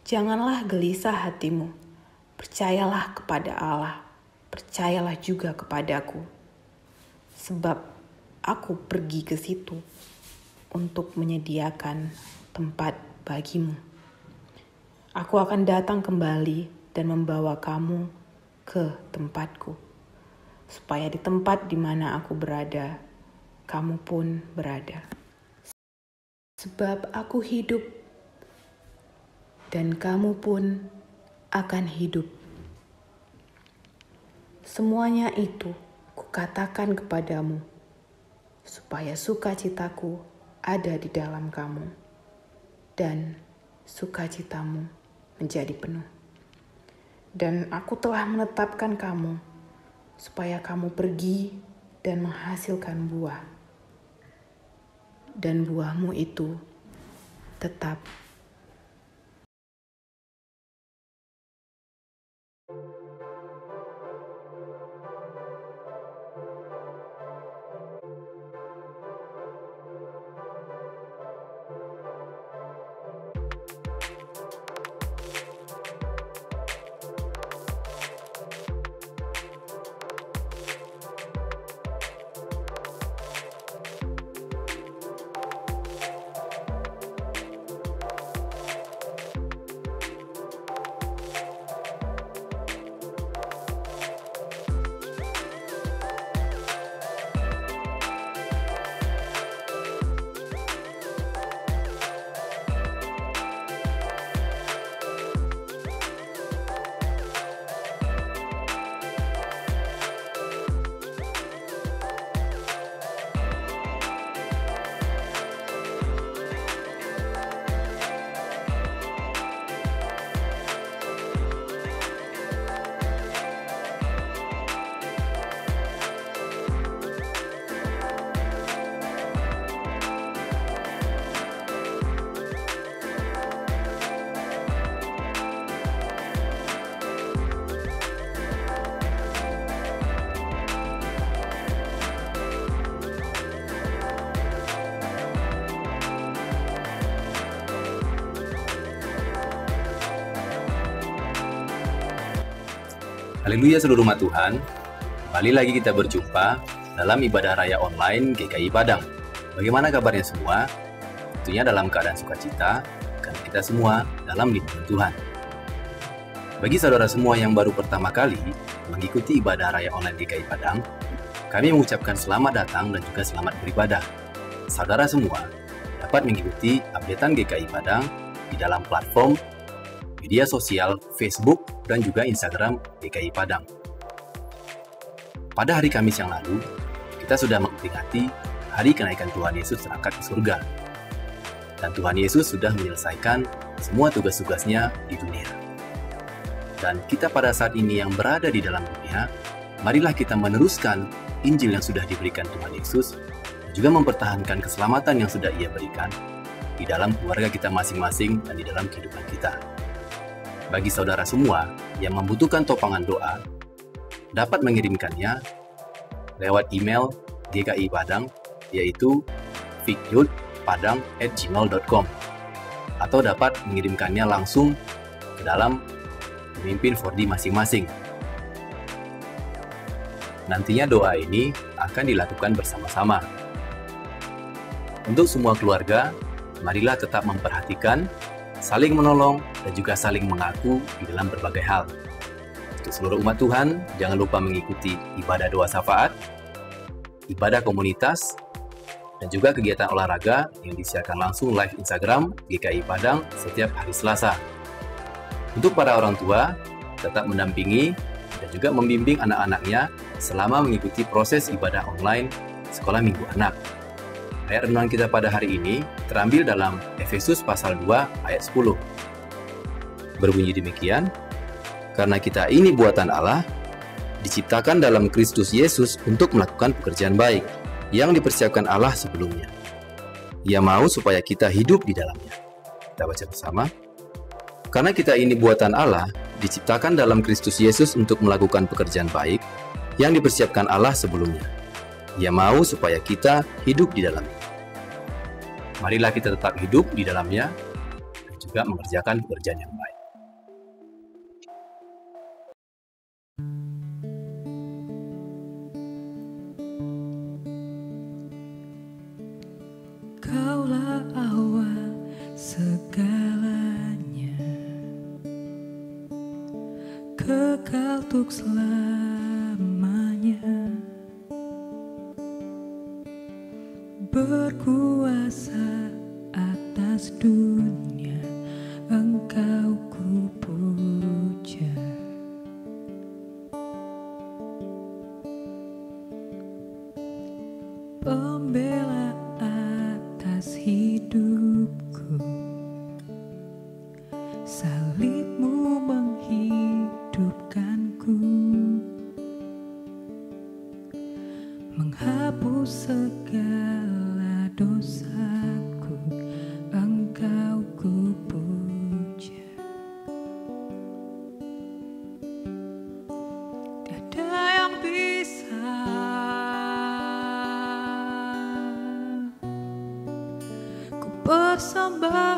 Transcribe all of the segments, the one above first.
Janganlah gelisah hatimu, percayalah kepada Allah, percayalah juga kepadaku. Sebab aku pergi ke situ untuk menyediakan tempat bagimu. Aku akan datang kembali dan membawa kamu ke tempatku, supaya di tempat di mana aku berada, kamu pun berada. Sebab aku hidup, dan kamu pun akan hidup. Semuanya itu kukatakan kepadamu, supaya sukacitaku ada di dalam kamu, dan sukacitamu menjadi penuh. Dan aku telah menetapkan kamu, supaya kamu pergi dan menghasilkan buah. Dan buahmu itu tetap. Haleluya seluruh umat Tuhan, kembali lagi kita berjumpa dalam ibadah raya online GKI Padang. Bagaimana kabarnya semua? Tentunya dalam keadaan sukacita, karena kita semua dalam lindungan Tuhan. Bagi saudara semua yang baru pertama kali mengikuti ibadah raya online GKI Padang, kami mengucapkan selamat datang dan juga selamat beribadah. Saudara semua dapat mengikuti updatean GKI Padang di dalam platform media sosial Facebook dan juga Instagram GKI Padang. Pada hari Kamis yang lalu, kita sudah memperingati hari kenaikan Tuhan Yesus terangkat ke surga. Dan Tuhan Yesus sudah menyelesaikan semua tugas-tugasnya di dunia. Dan kita pada saat ini yang berada di dalam dunia, marilah kita meneruskan Injil yang sudah diberikan Tuhan Yesus dan juga mempertahankan keselamatan yang sudah Ia berikan di dalam keluarga kita masing-masing dan di dalam kehidupan kita. Bagi saudara semua yang membutuhkan topangan doa, dapat mengirimkannya lewat email GKI Padang, yaitu fikyud@padang@gmail.com, atau dapat mengirimkannya langsung ke dalam pemimpin 4D masing-masing. Nantinya doa ini akan dilakukan bersama-sama. Untuk semua keluarga, marilah tetap memperhatikan, saling menolong, dan juga saling mengaku di dalam berbagai hal. Untuk seluruh umat Tuhan, jangan lupa mengikuti ibadah doa syafaat, ibadah komunitas, dan juga kegiatan olahraga yang disiarkan langsung live Instagram GKI Padang setiap hari Selasa. Untuk para orang tua, tetap mendampingi dan juga membimbing anak-anaknya selama mengikuti proses ibadah online Sekolah Minggu Anak. Ayat renungan kita pada hari ini terambil dalam Efesus pasal 2 ayat 10. Berbunyi demikian, karena kita ini buatan Allah, diciptakan dalam Kristus Yesus untuk melakukan pekerjaan baik, yang dipersiapkan Allah sebelumnya. Ia mau supaya kita hidup di dalamnya. Kita baca bersama. Karena kita ini buatan Allah, diciptakan dalam Kristus Yesus untuk melakukan pekerjaan baik, yang dipersiapkan Allah sebelumnya. Ia mau supaya kita hidup di dalamnya. Marilah kita tetap hidup di dalamnya dan juga mengerjakan pekerjaan yang baik. awal segalanya, kekal untuk selamanya, berkuasa atas dunia, Engkau ku puja. Pembela atas hidupku, salibmu menghidupkanku, menghapus segala dosaku, Engkau ku puja. Tiada yang bisa ku persembahkan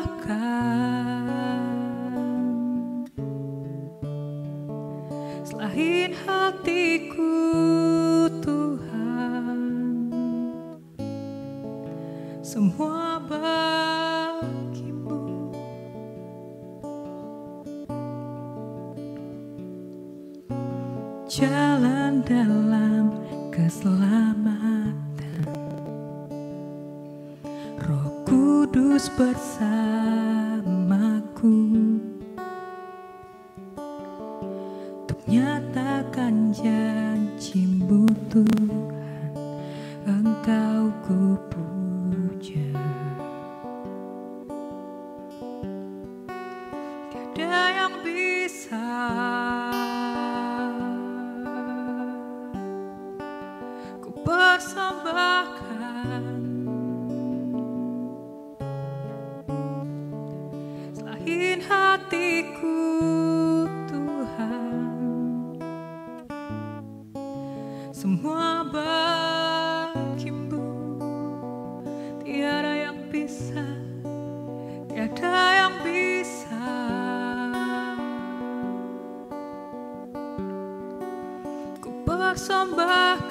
selain hatiku, Tuhan, semua bagimu. Jalan dalam keselamatan, Roh Kudus bersamaku, untuk nyatakan janji-Mu, Tuhan, Engkau ku puja. Tiada yang bisa ku persembahkan selain hatiku, Tuhan, semua bagimu. Tiada yang bisa, tiada yang bisa ku persembahkan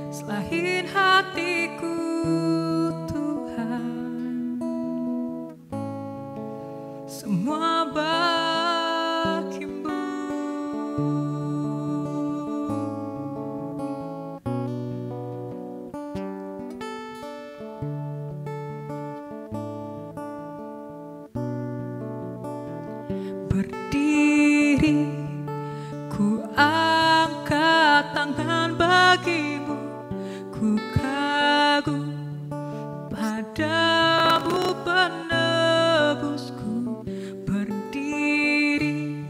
selain hatiku, Tuhan, semua bagimu. Berdiri, ku angkat tangan bagimu, ku kagum padamu penebusku. Berdiri,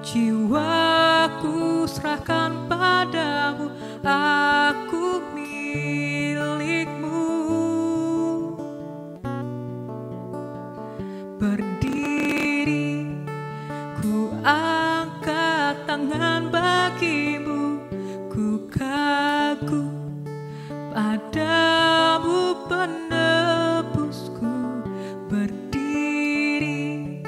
jiwaku serahkan padamu, aku milikmu. Berdiri, ku angkat tangan bagimu, ku kagum padamu penebusku. Berdiri,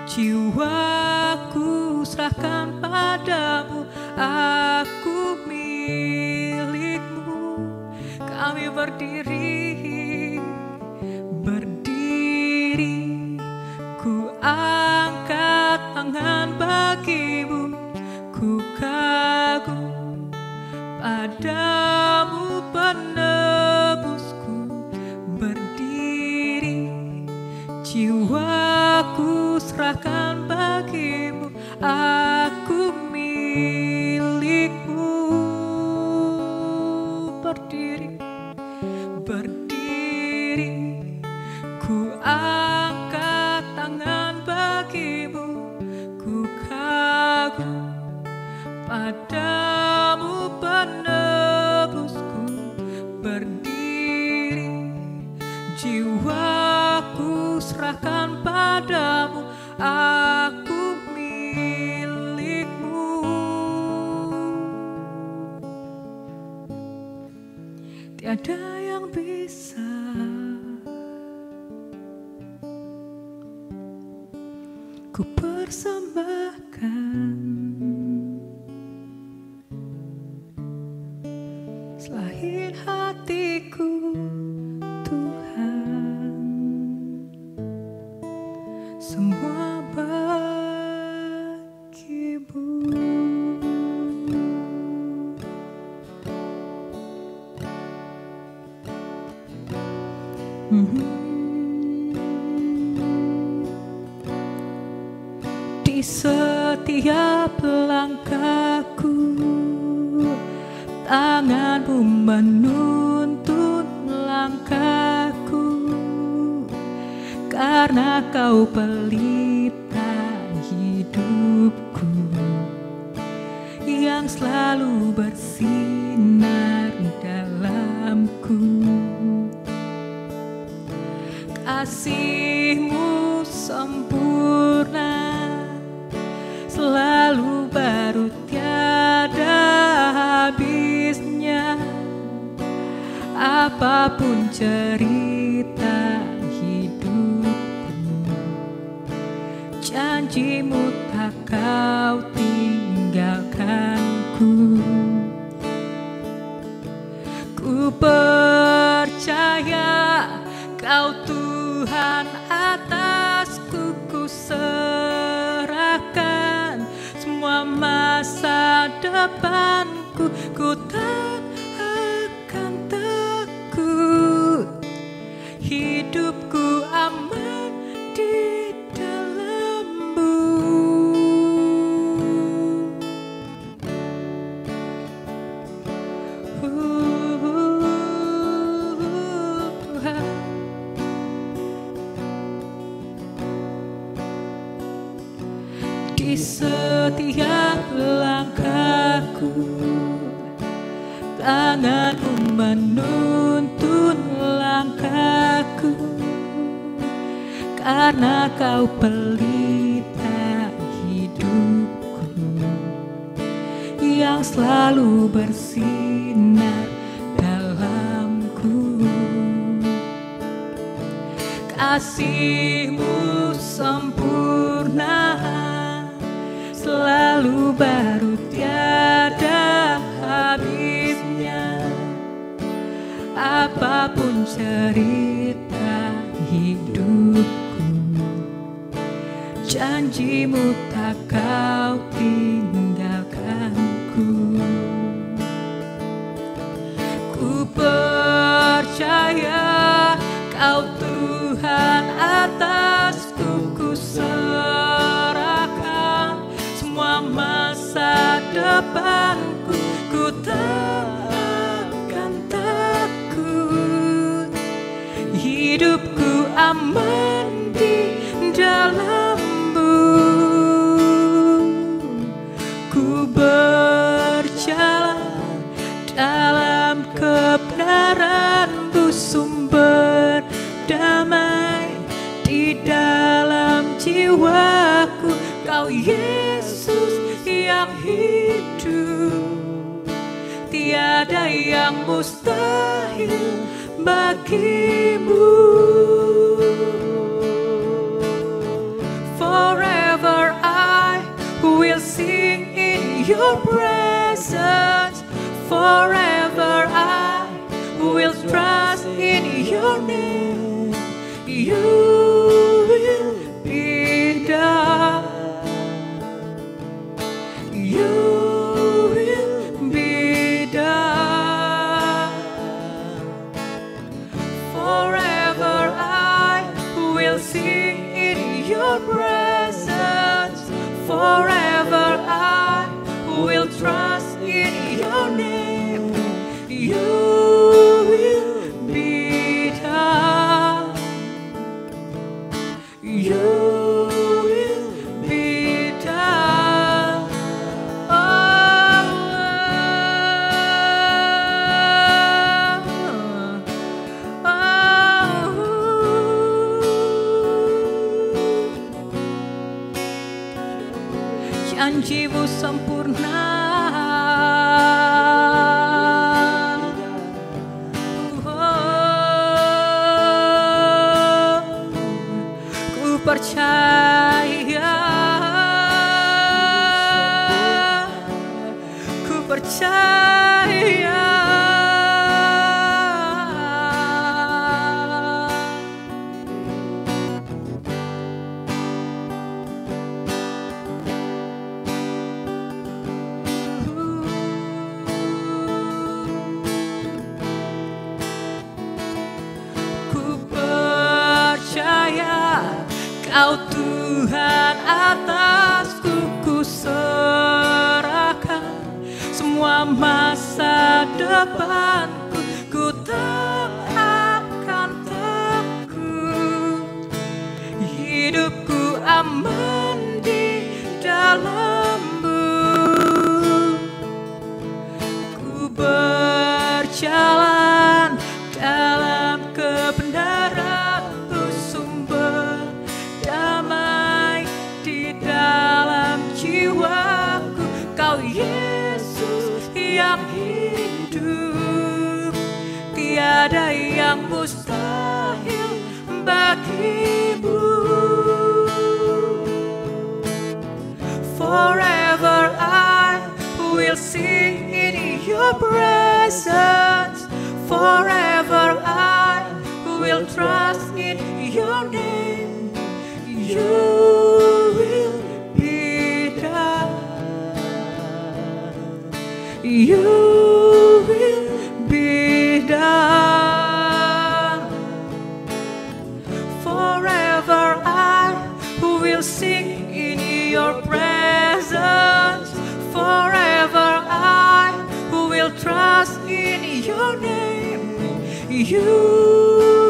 jiwaku serahkan padamu, aku milikmu. Kami berdiri, berdiri, ku angkat tangan bagimu, ku kagum padamu penebusku. Berdiri, jiwaku serahkan bagimu, aku milikmu. Berdiri, berdiri, ku angkat tangan bagimu, ku kagum padamu penebusku. Berdiri, jiwaku serahkan padamu, aku milikmu. Tiada yang bisa ku persembahkan baik hatiku Tuhan, semua bagimu. Di setiap langkahku, tanganmu menuntun langkahku, karena kau pelita hidupku yang selalu bersinar dalamku. Kasih-Mu sempurna, selalu baru tiada habisnya. Apapun cerita hidupku, janji-Mu tak kau tinggalkanku. Ku percaya Kau Tuhan, atasku ku serahkan semua masa depanku. Ku tak akan takut, hidupku aman di dalam-Mu. Di setiap langkahku, tangan-Mu menuntun langkahku, karena Kau pelita hidupku yang selalu bersinar dalamku. Kasih-Mu sempurna, selalu baru tiada habisnya. Apapun cerita hidupku, janji-Mu tak kau tinggalkanku. Ku percaya Kau Tuhan, atasku ku serahkan semua masa depanku. Ku tak akan takut, hidupku aman di dalam-Mu. Ku berjalan dalam kebenaran-Mu, sumber damai di dalam jiwaku. Kau Yesus yang hidup, tiada yang mustahil bagi-Mu. Forever I will sing in Your presence. Forever I will trust in Your name. You will be done. You will be done. Forever I will sing in Your presence. Forever I will trust in Your name. You will be done. You will be done. Janji-Mu sempurna, ku percaya, ku percaya. Oh Tuhan, atasku ku serahkan semua masa depanku, ku tak akan takut. Hidupku aman di dalam-Mu. Ku berjalan dalam kebenaran, sumber damai di dalam jiwaku. Kau Yesus yang hidup, tiada yang mustahil bagimu. Forever I will sing in your presence. Forever I will trust in your name. You will be done. You will be done. Forever I will sing in your presence. Forever I will trust in your name. You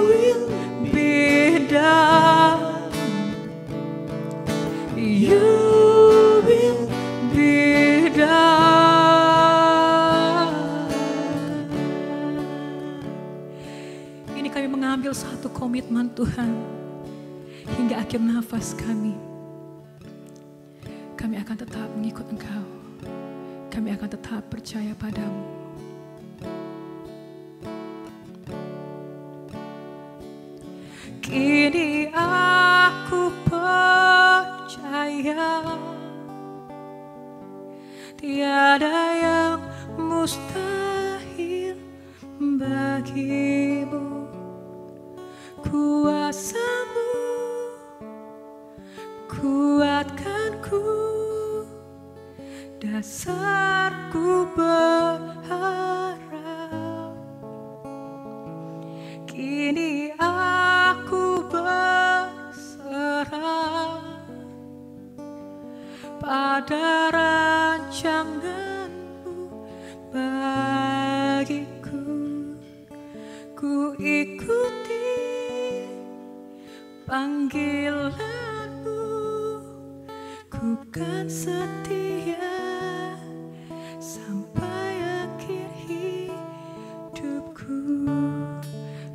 will be done. You will be done. Ini kami mengambil satu komitmen Tuhan, hingga akhir nafas kami akan tetap mengikut Engkau. Kami akan tetap percaya padamu. Kini aku percaya tiada yang mustahil bagimu. Kuasa-Mu kuatkanku, dasarku berharap. Kini aku berserah pada rancangan-Mu bagiku. Ku ikuti panggilan-Mu, ku kan setia sampai akhir hidupku.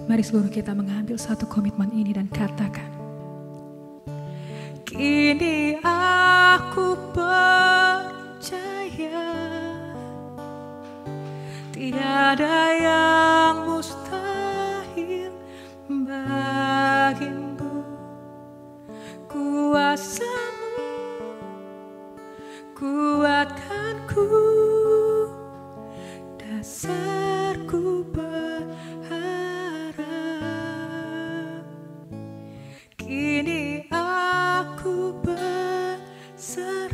Mari seluruh kita mengambil satu komitmen ini dan katakan, kini aku percaya tiada yang mustahil bagimu. Kuasa-Mu kuatkanku, dasarku berharap. Kini aku berserah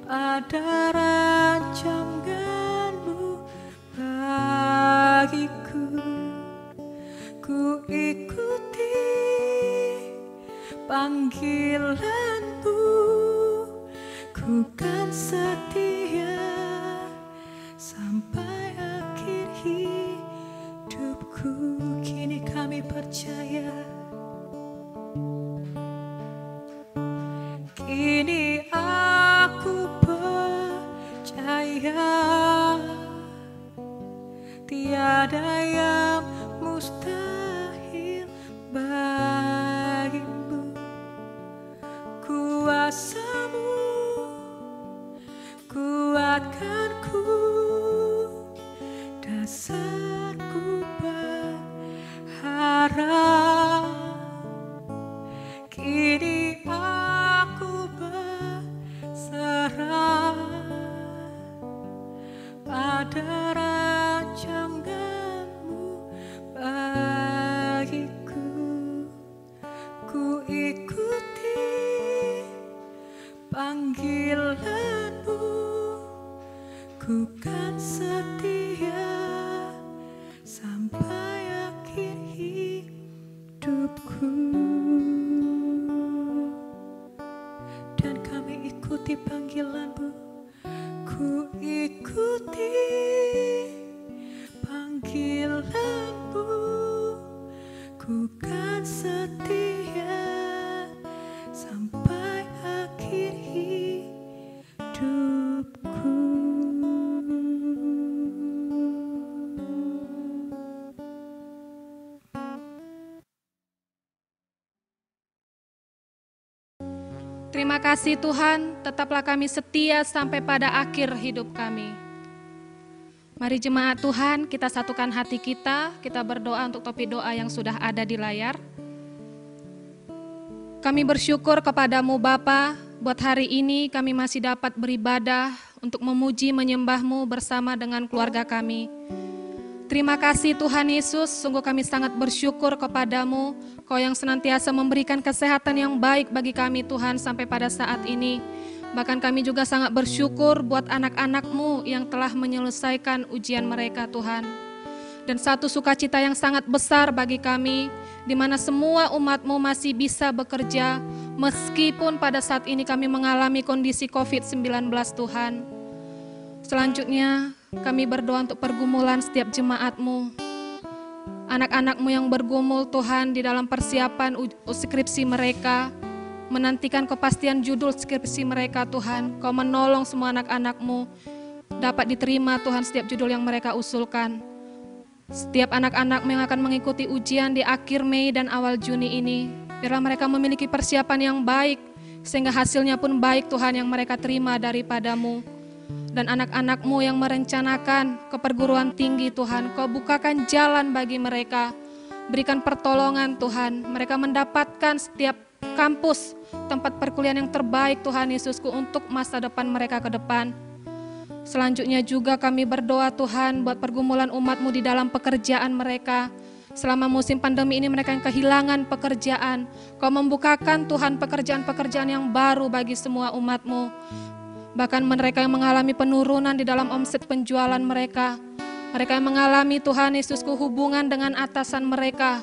pada rancangan-Mu bagiku. Ku ikuti panggilan-Mu, ku kan setia sampai akhir hidupku. Kini kami percaya, kini aku percaya tiada yang mustahil bagimu. Kuasa-Mu kuatkanku, dasarku berharap. Kini aku berserah pada rancangan-Mu bagiku. Ku ikuti panggilan-Mu, ku kan setia sampai akhir hidupku. Terima kasih Tuhan, tetaplah kami setia sampai pada akhir hidup kami. Mari jemaat Tuhan, kita satukan hati kita berdoa untuk topik doa yang sudah ada di layar. Kami bersyukur kepadamu Bapa, buat hari ini kami masih dapat beribadah untuk memuji menyembah-Mu bersama dengan keluarga kami. Terima kasih Tuhan Yesus, sungguh kami sangat bersyukur kepadamu, Kau yang senantiasa memberikan kesehatan yang baik bagi kami Tuhan sampai pada saat ini. Bahkan kami juga sangat bersyukur buat anak-anak-Mu yang telah menyelesaikan ujian mereka Tuhan. Dan satu sukacita yang sangat besar bagi kami, di mana semua umat-Mu masih bisa bekerja, meskipun pada saat ini kami mengalami kondisi COVID-19 Tuhan. Selanjutnya, kami berdoa untuk pergumulan setiap jemaat-Mu. Anak-anak-Mu yang bergumul Tuhan di dalam persiapan skripsi mereka, menantikan kepastian judul skripsi mereka Tuhan. Kau menolong semua anak-anak-Mu dapat diterima Tuhan setiap judul yang mereka usulkan. Setiap anak-anak-Mu yang akan mengikuti ujian di akhir Mei dan awal Juni ini, biarlah mereka memiliki persiapan yang baik, sehingga hasilnya pun baik Tuhan yang mereka terima daripada-Mu. Dan anak-anak-Mu yang merencanakan ke perguruan tinggi Tuhan, Kau bukakan jalan bagi mereka, berikan pertolongan Tuhan, mereka mendapatkan setiap kampus, tempat perkuliahan yang terbaik Tuhan Yesusku untuk masa depan mereka ke depan. Selanjutnya juga kami berdoa Tuhan buat pergumulan umat-Mu di dalam pekerjaan mereka. Selama musim pandemi ini mereka yang kehilangan pekerjaan, Kau membukakan Tuhan pekerjaan-pekerjaan yang baru bagi semua umat-Mu. Bahkan mereka yang mengalami penurunan di dalam omset penjualan mereka, mereka yang mengalami Tuhan Yesusku hubungan dengan atasan mereka,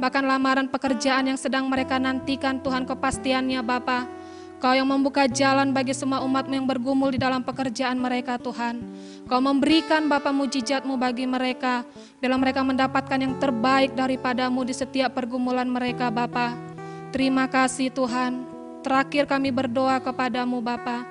bahkan lamaran pekerjaan yang sedang mereka nantikan Tuhan kepastiannya Bapa. Kau yang membuka jalan bagi semua umat-Mu yang bergumul di dalam pekerjaan mereka Tuhan. Kau memberikan Bapa mujizat-Mu bagi mereka, bila mereka mendapatkan yang terbaik daripada-Mu di setiap pergumulan mereka Bapa. Terima kasih Tuhan. Terakhir kami berdoa kepada-Mu Bapa.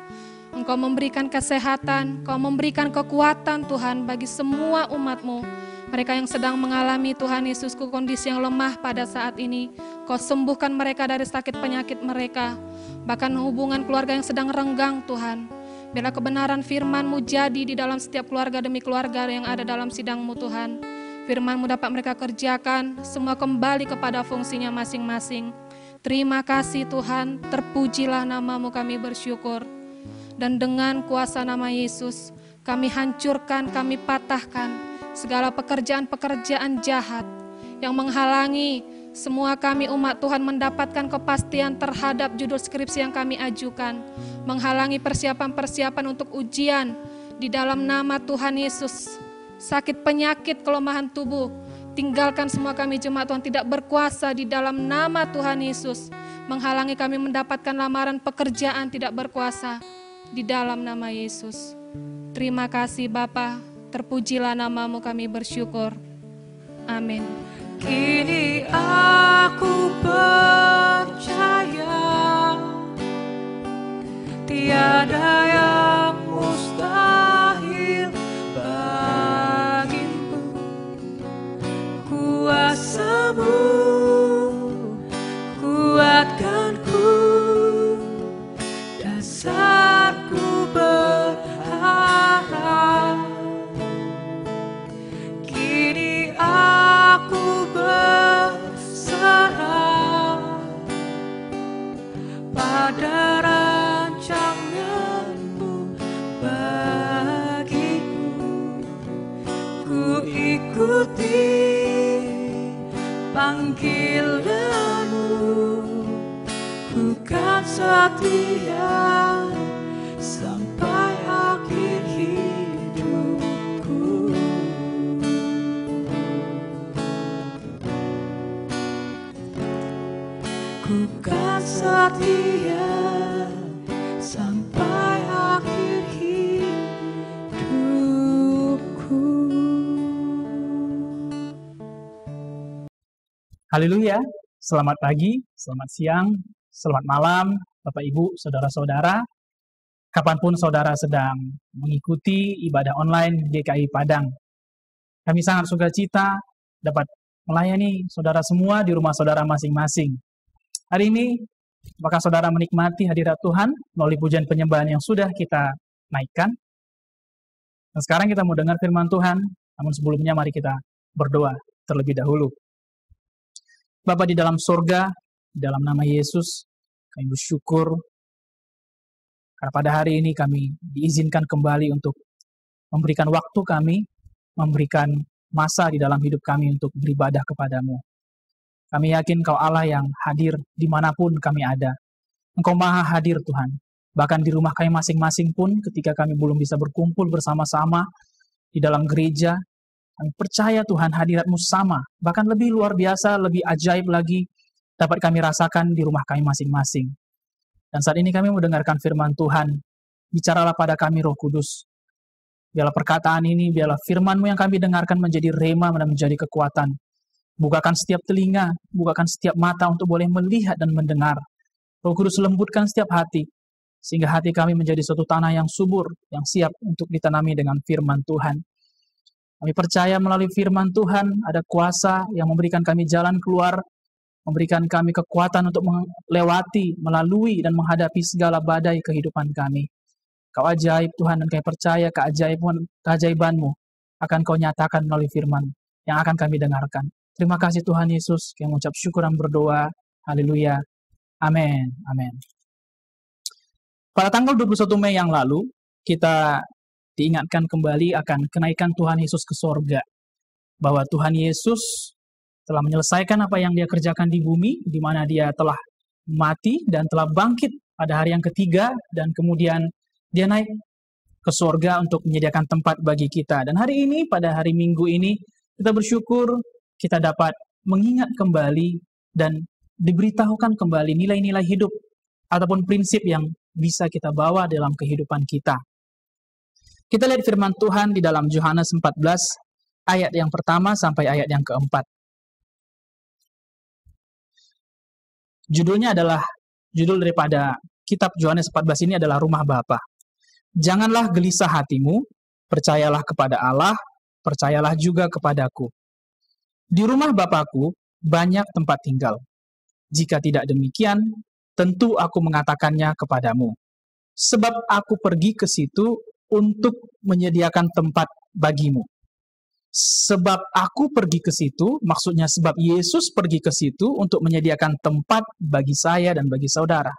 Engkau memberikan kesehatan, Kau memberikan kekuatan Tuhan bagi semua umat-Mu. Mereka yang sedang mengalami Tuhan Yesusku kondisi yang lemah pada saat ini, Kau sembuhkan mereka dari sakit penyakit mereka. Bahkan hubungan keluarga yang sedang renggang Tuhan. Biarlah kebenaran firman-Mu jadi di dalam setiap keluarga demi keluarga yang ada dalam sidang-Mu Tuhan. Firman-Mu dapat mereka kerjakan, semua kembali kepada fungsinya masing-masing. Terima kasih Tuhan, terpujilah nama-Mu kami bersyukur. Dan dengan kuasa nama Yesus, kami hancurkan, kami patahkan segala pekerjaan-pekerjaan jahat yang menghalangi semua kami umat Tuhan mendapatkan kepastian terhadap judul skripsi yang kami ajukan, menghalangi persiapan-persiapan untuk ujian di dalam nama Tuhan Yesus. Sakit penyakit, kelemahan tubuh, tinggalkan semua kami jemaat Tuhan tidak berkuasa di dalam nama Tuhan Yesus, menghalangi kami mendapatkan lamaran pekerjaan tidak berkuasa di dalam nama Yesus. Terima kasih Bapa, terpujilah nama-Mu kami bersyukur. Amin. Kini aku percaya tiada yang mustahil bagimu. Kuasa-Mu kuatkanku, dasarku berharap. Kini aku berserah pada rancangan-Mu bagiku. Ku ikuti panggilan-Mu, ku kan setia sampai akhir hidupku. Ku kan setia sampai akhir hidupku. Haleluya, selamat pagi, selamat siang, selamat malam, Bapak Ibu, Saudara-saudara. Kapanpun saudara sedang mengikuti ibadah online GKI Padang, kami sangat sukacita dapat melayani saudara semua di rumah saudara masing-masing. Hari ini Apakah saudara menikmati hadirat Tuhan melalui pujian penyembahan yang sudah kita naikkan? Dan sekarang kita mau dengar firman Tuhan, namun sebelumnya mari kita berdoa terlebih dahulu. Bapa di dalam surga, di dalam nama Yesus, kami bersyukur karena pada hari ini kami diizinkan kembali untuk memberikan waktu kami, memberikan masa di dalam hidup kami untuk beribadah kepadamu. Kami yakin Kau Allah yang hadir dimanapun kami ada. Engkau maha hadir Tuhan. Bahkan di rumah kami masing-masing pun ketika kami belum bisa berkumpul bersama-sama di dalam gereja, kami percaya Tuhan hadirat-Mu sama. Bahkan lebih luar biasa, lebih ajaib lagi dapat kami rasakan di rumah kami masing-masing. Dan saat ini kami mendengarkan firman Tuhan. Bicaralah pada kami Roh Kudus. Biarlah perkataan ini, biarlah firman-Mu yang kami dengarkan menjadi rema dan menjadi kekuatan. Bukakan setiap telinga, bukakan setiap mata untuk boleh melihat dan mendengar. Roh Kudus lembutkan setiap hati, sehingga hati kami menjadi suatu tanah yang subur, yang siap untuk ditanami dengan firman Tuhan. Kami percaya melalui firman Tuhan ada kuasa yang memberikan kami jalan keluar, memberikan kami kekuatan untuk melewati, melalui, dan menghadapi segala badai kehidupan kami. Kau ajaib Tuhan, dan kami percaya keajaiban-Mu akan Kau nyatakan melalui firman yang akan kami dengarkan. Terima kasih Tuhan Yesus, kami mengucap syukur dan berdoa. Haleluya. Amin. Amin. Pada tanggal 21 Mei yang lalu, kita diingatkan kembali akan kenaikan Tuhan Yesus ke sorga. Bahwa Tuhan Yesus telah menyelesaikan apa yang Dia kerjakan di bumi, di mana Dia telah mati dan telah bangkit pada hari yang ketiga, dan kemudian Dia naik ke sorga untuk menyediakan tempat bagi kita. Dan hari ini, pada hari Minggu ini, kita bersyukur kita dapat mengingat kembali dan diberitahukan kembali nilai-nilai hidup ataupun prinsip yang bisa kita bawa dalam kehidupan kita. Kita lihat firman Tuhan di dalam Yohanes 14 ayat yang pertama sampai ayat yang keempat. Judul daripada kitab Yohanes 14 ini adalah Rumah Bapa. Janganlah gelisah hatimu, percayalah kepada Allah, percayalah juga kepadaku. Di rumah Bapakku banyak tempat tinggal. Jika tidak demikian, tentu aku mengatakannya kepadamu. Sebab aku pergi ke situ untuk menyediakan tempat bagimu. Sebab aku pergi ke situ, maksudnya sebab Yesus pergi ke situ untuk menyediakan tempat bagi saya dan bagi saudara.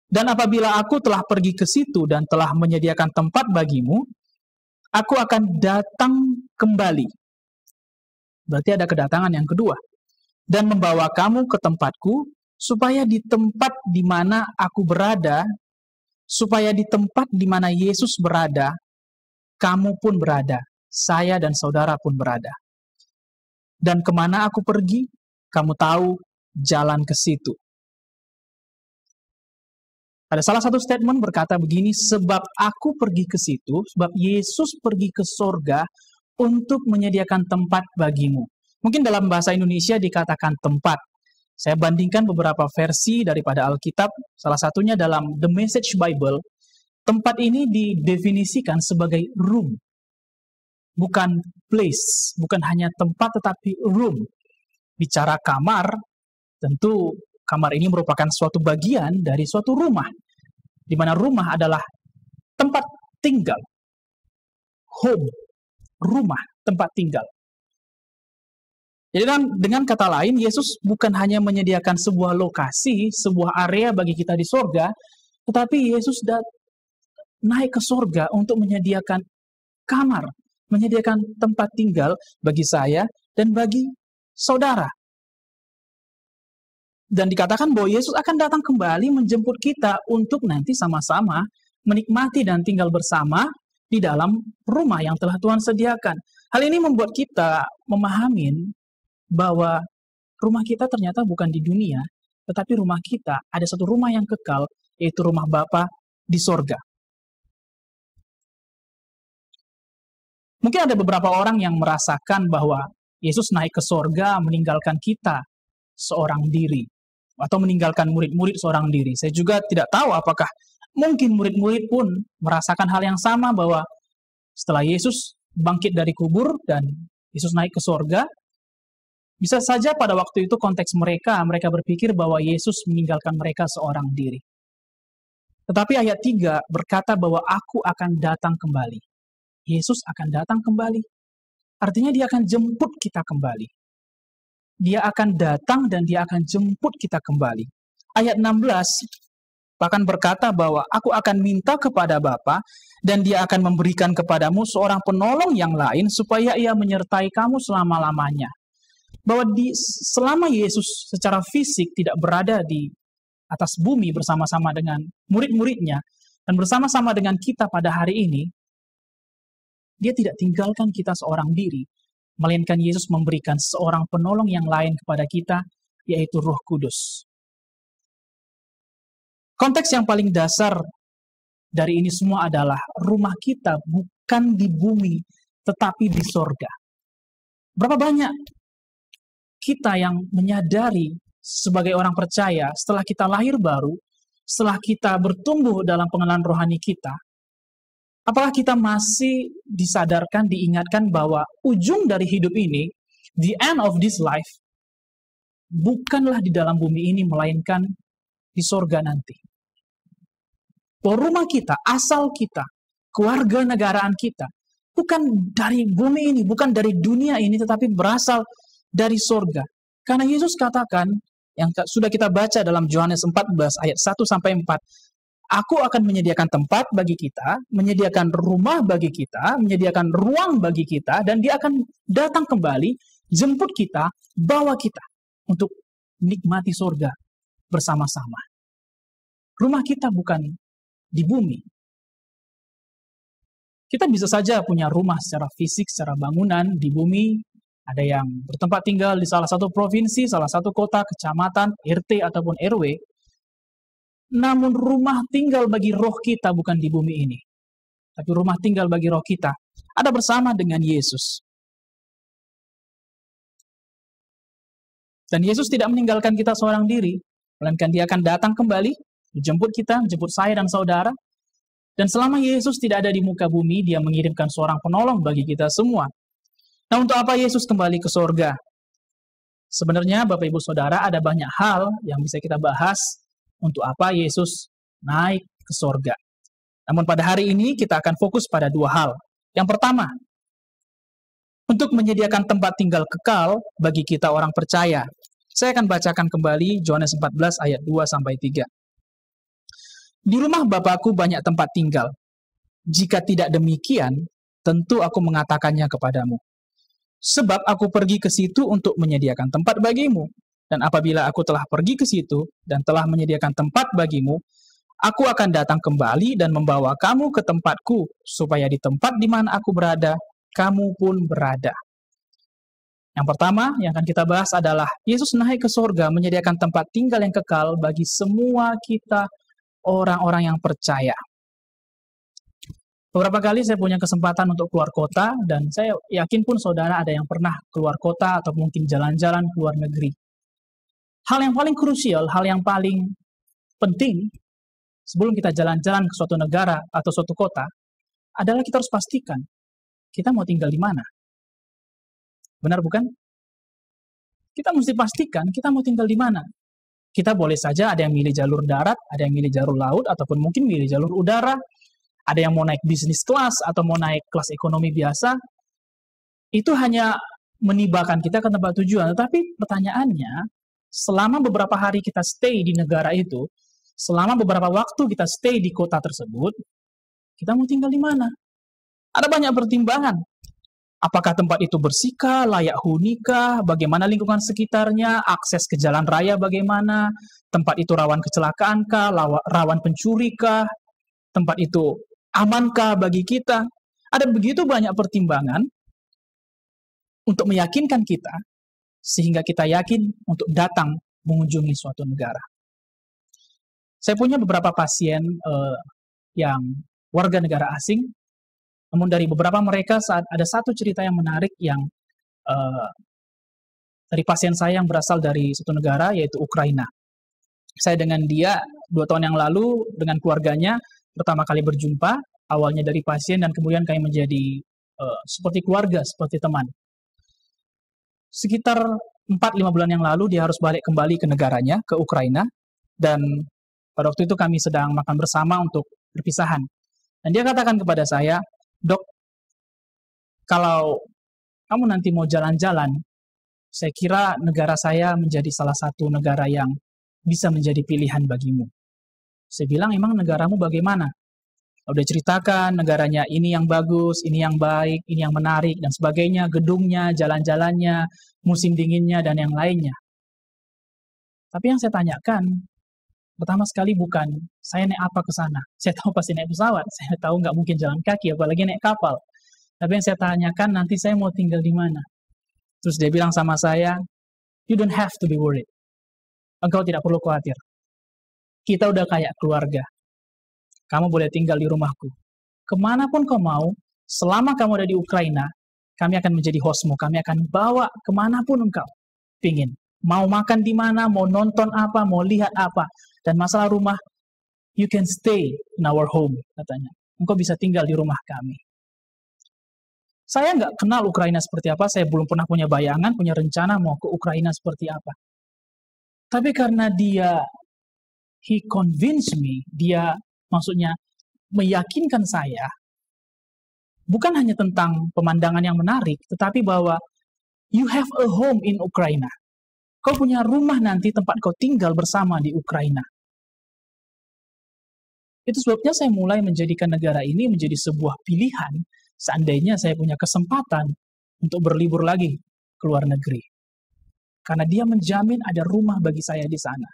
Dan apabila aku telah pergi ke situ dan telah menyediakan tempat bagimu, aku akan datang kembali. Berarti ada kedatangan yang kedua. Dan membawa kamu ke tempatku, supaya di tempat di mana aku berada, supaya di tempat di mana Yesus berada, kamu pun berada, saya dan saudara pun berada. Dan kemana aku pergi, kamu tahu jalan ke situ. Ada salah satu statement berkata begini, sebab aku pergi ke situ, sebab Yesus pergi ke sorga, untuk menyediakan tempat bagimu. Mungkin dalam bahasa Indonesia dikatakan tempat. Saya bandingkan beberapa versi daripada Alkitab, salah satunya dalam The Message Bible, tempat ini didefinisikan sebagai room. Bukan place, bukan hanya tempat tetapi room. Bicara kamar, tentu kamar ini merupakan suatu bagian dari suatu rumah, di mana rumah adalah tempat tinggal. Home, rumah, tempat tinggal. Jadi dengan kata lain, Yesus bukan hanya menyediakan sebuah lokasi, sebuah area bagi kita di sorga, tetapi Yesus naik ke sorga untuk menyediakan kamar, menyediakan tempat tinggal bagi saya dan bagi saudara. Dan dikatakan bahwa Yesus akan datang kembali menjemput kita untuk nanti sama-sama menikmati dan tinggal bersama di dalam rumah yang telah Tuhan sediakan. Hal ini membuat kita memahami bahwa rumah kita ternyata bukan di dunia, tetapi rumah kita ada satu rumah yang kekal, yaitu rumah Bapa di sorga. Mungkin ada beberapa orang yang merasakan bahwa Yesus naik ke sorga meninggalkan kita seorang diri, atau meninggalkan murid-murid seorang diri. Saya juga tidak tahu apakah mungkin murid-murid pun merasakan hal yang sama, bahwa setelah Yesus bangkit dari kubur dan Yesus naik ke sorga, Bisa saja pada waktu itu konteks mereka berpikir bahwa Yesus meninggalkan mereka seorang diri. Tetapi ayat 3 berkata bahwa aku akan datang kembali. Yesus akan datang kembali. Artinya dia akan jemput kita kembali. Dia akan datang dan dia akan jemput kita kembali. Ayat 16 bahkan berkata bahwa aku akan minta kepada Bapa dan dia akan memberikan kepadamu seorang penolong yang lain supaya ia menyertai kamu selama-lamanya. Bahwa selama Yesus secara fisik tidak berada di atas bumi bersama-sama dengan murid-muridnya dan bersama-sama dengan kita pada hari ini, dia tidak tinggalkan kita seorang diri, melainkan Yesus memberikan seorang penolong yang lain kepada kita, yaitu Roh Kudus. Konteks yang paling dasar dari ini semua adalah rumah kita bukan di bumi, tetapi di sorga. Berapa banyak kita yang menyadari sebagai orang percaya setelah kita lahir baru, setelah kita bertumbuh dalam pengenalan rohani kita, apakah kita masih disadarkan, diingatkan bahwa ujung dari hidup ini, the end of this life, bukanlah di dalam bumi ini, melainkan di sorga nanti. Bahwa rumah kita, asal kita, keluarga negaraan kita, bukan dari bumi ini, bukan dari dunia ini, tetapi berasal dari sorga. Karena Yesus katakan, yang sudah kita baca dalam Yohanes 14 ayat 1-4, aku akan menyediakan tempat bagi kita, menyediakan rumah bagi kita, menyediakan ruang bagi kita, dan dia akan datang kembali, jemput kita, bawa kita untuk nikmati sorga bersama-sama. Rumah kita bukan di bumi. Kita bisa saja punya rumah secara fisik, secara bangunan di bumi. Ada yang bertempat tinggal di salah satu provinsi, salah satu kota, kecamatan, RT ataupun RW. Namun rumah tinggal bagi roh kita bukan di bumi ini. Tapi rumah tinggal bagi roh kita ada bersama dengan Yesus. Dan Yesus tidak meninggalkan kita seorang diri, melainkan dia akan datang kembali, menjemput kita, menjemput saya dan saudara. Dan selama Yesus tidak ada di muka bumi, dia mengirimkan seorang penolong bagi kita semua. Nah, untuk apa Yesus kembali ke sorga? Sebenarnya Bapak Ibu Saudara ada banyak hal yang bisa kita bahas untuk apa Yesus naik ke sorga. Namun pada hari ini kita akan fokus pada dua hal. Yang pertama, untuk menyediakan tempat tinggal kekal bagi kita orang percaya. Saya akan bacakan kembali Yohanes 14 ayat 2-3. Di rumah Bapakku banyak tempat tinggal. Jika tidak demikian, tentu aku mengatakannya kepadamu. Sebab aku pergi ke situ untuk menyediakan tempat bagimu. Dan apabila aku telah pergi ke situ dan telah menyediakan tempat bagimu, aku akan datang kembali dan membawa kamu ke tempatku, supaya di tempat di mana aku berada, kamu pun berada. Yang pertama yang akan kita bahas adalah Yesus naik ke sorga menyediakan tempat tinggal yang kekal bagi semua kita orang-orang yang percaya. Beberapa kali saya punya kesempatan untuk keluar kota, dan saya yakin pun saudara ada yang pernah keluar kota atau mungkin jalan-jalan ke luar negeri. Hal yang paling krusial, hal yang paling penting sebelum kita jalan-jalan ke suatu negara atau suatu kota adalah kita harus pastikan kita mau tinggal di mana. Benar bukan? Kita mesti pastikan kita mau tinggal di mana. Kita boleh saja ada yang milih jalur darat, ada yang milih jalur laut, ataupun mungkin milih jalur udara. Ada yang mau naik bisnis kelas atau mau naik kelas ekonomi biasa. Itu hanya menibakan kita ke tempat tujuan. Tetapi pertanyaannya, selama beberapa hari kita stay di negara itu, selama beberapa waktu kita stay di kota tersebut, kita mau tinggal di mana? Ada banyak pertimbangan. Apakah tempat itu bersihkah, layak hunikah, bagaimana lingkungan sekitarnya, akses ke jalan raya bagaimana, tempat itu rawan kecelakaankah, rawan pencurikah, tempat itu amankah bagi kita. Ada begitu banyak pertimbangan untuk meyakinkan kita, sehingga kita yakin untuk datang mengunjungi suatu negara. Saya punya beberapa pasien yang warga negara asing, namun dari beberapa mereka ada satu cerita yang menarik yang dari pasien saya yang berasal dari suatu negara, yaitu Ukraina. Saya dengan dia 2 tahun yang lalu dengan keluarganya pertama kali berjumpa, awalnya dari pasien dan kemudian kami menjadi seperti keluarga, seperti teman. Sekitar 4-5 bulan yang lalu dia harus balik kembali ke negaranya, ke Ukraina. Dan pada waktu itu kami sedang makan bersama untuk berpisahan. Dan dia katakan kepada saya, "Dok, kalau kamu nanti mau jalan-jalan, saya kira negara saya menjadi salah satu negara yang bisa menjadi pilihan bagimu." Saya bilang, "Emang negaramu bagaimana?" Udah ceritakan negaranya ini yang bagus, ini yang baik, ini yang menarik, dan sebagainya, gedungnya, jalan-jalannya, musim dinginnya, dan yang lainnya. Tapi yang saya tanyakan, pertama sekali bukan, saya naik apa ke sana? Saya tahu pasti naik pesawat, saya tahu nggak mungkin jalan kaki, apalagi naik kapal. Tapi yang saya tanyakan, nanti saya mau tinggal di mana? Terus dia bilang sama saya, "You don't have to be worried. Engkau tidak perlu khawatir. Kita udah kayak keluarga. Kamu boleh tinggal di rumahku. Kemanapun kau mau, selama kamu ada di Ukraina, kami akan menjadi hostmu. Kami akan bawa kemanapun engkau pingin. Mau makan di mana, mau nonton apa, mau lihat apa. Dan masalah rumah, you can stay in our home," katanya. Engkau bisa tinggal di rumah kami. Saya nggak kenal Ukraina seperti apa, saya belum pernah punya bayangan, punya rencana mau ke Ukraina seperti apa. Tapi karena he convinced me, dia maksudnya meyakinkan saya, bukan hanya tentang pemandangan yang menarik, tetapi bahwa you have a home in Ukraina. Kau punya rumah nanti tempat kau tinggal bersama di Ukraina. Itu sebabnya saya mulai menjadikan negara ini menjadi sebuah pilihan seandainya saya punya kesempatan untuk berlibur lagi ke luar negeri. Karena dia menjamin ada rumah bagi saya di sana.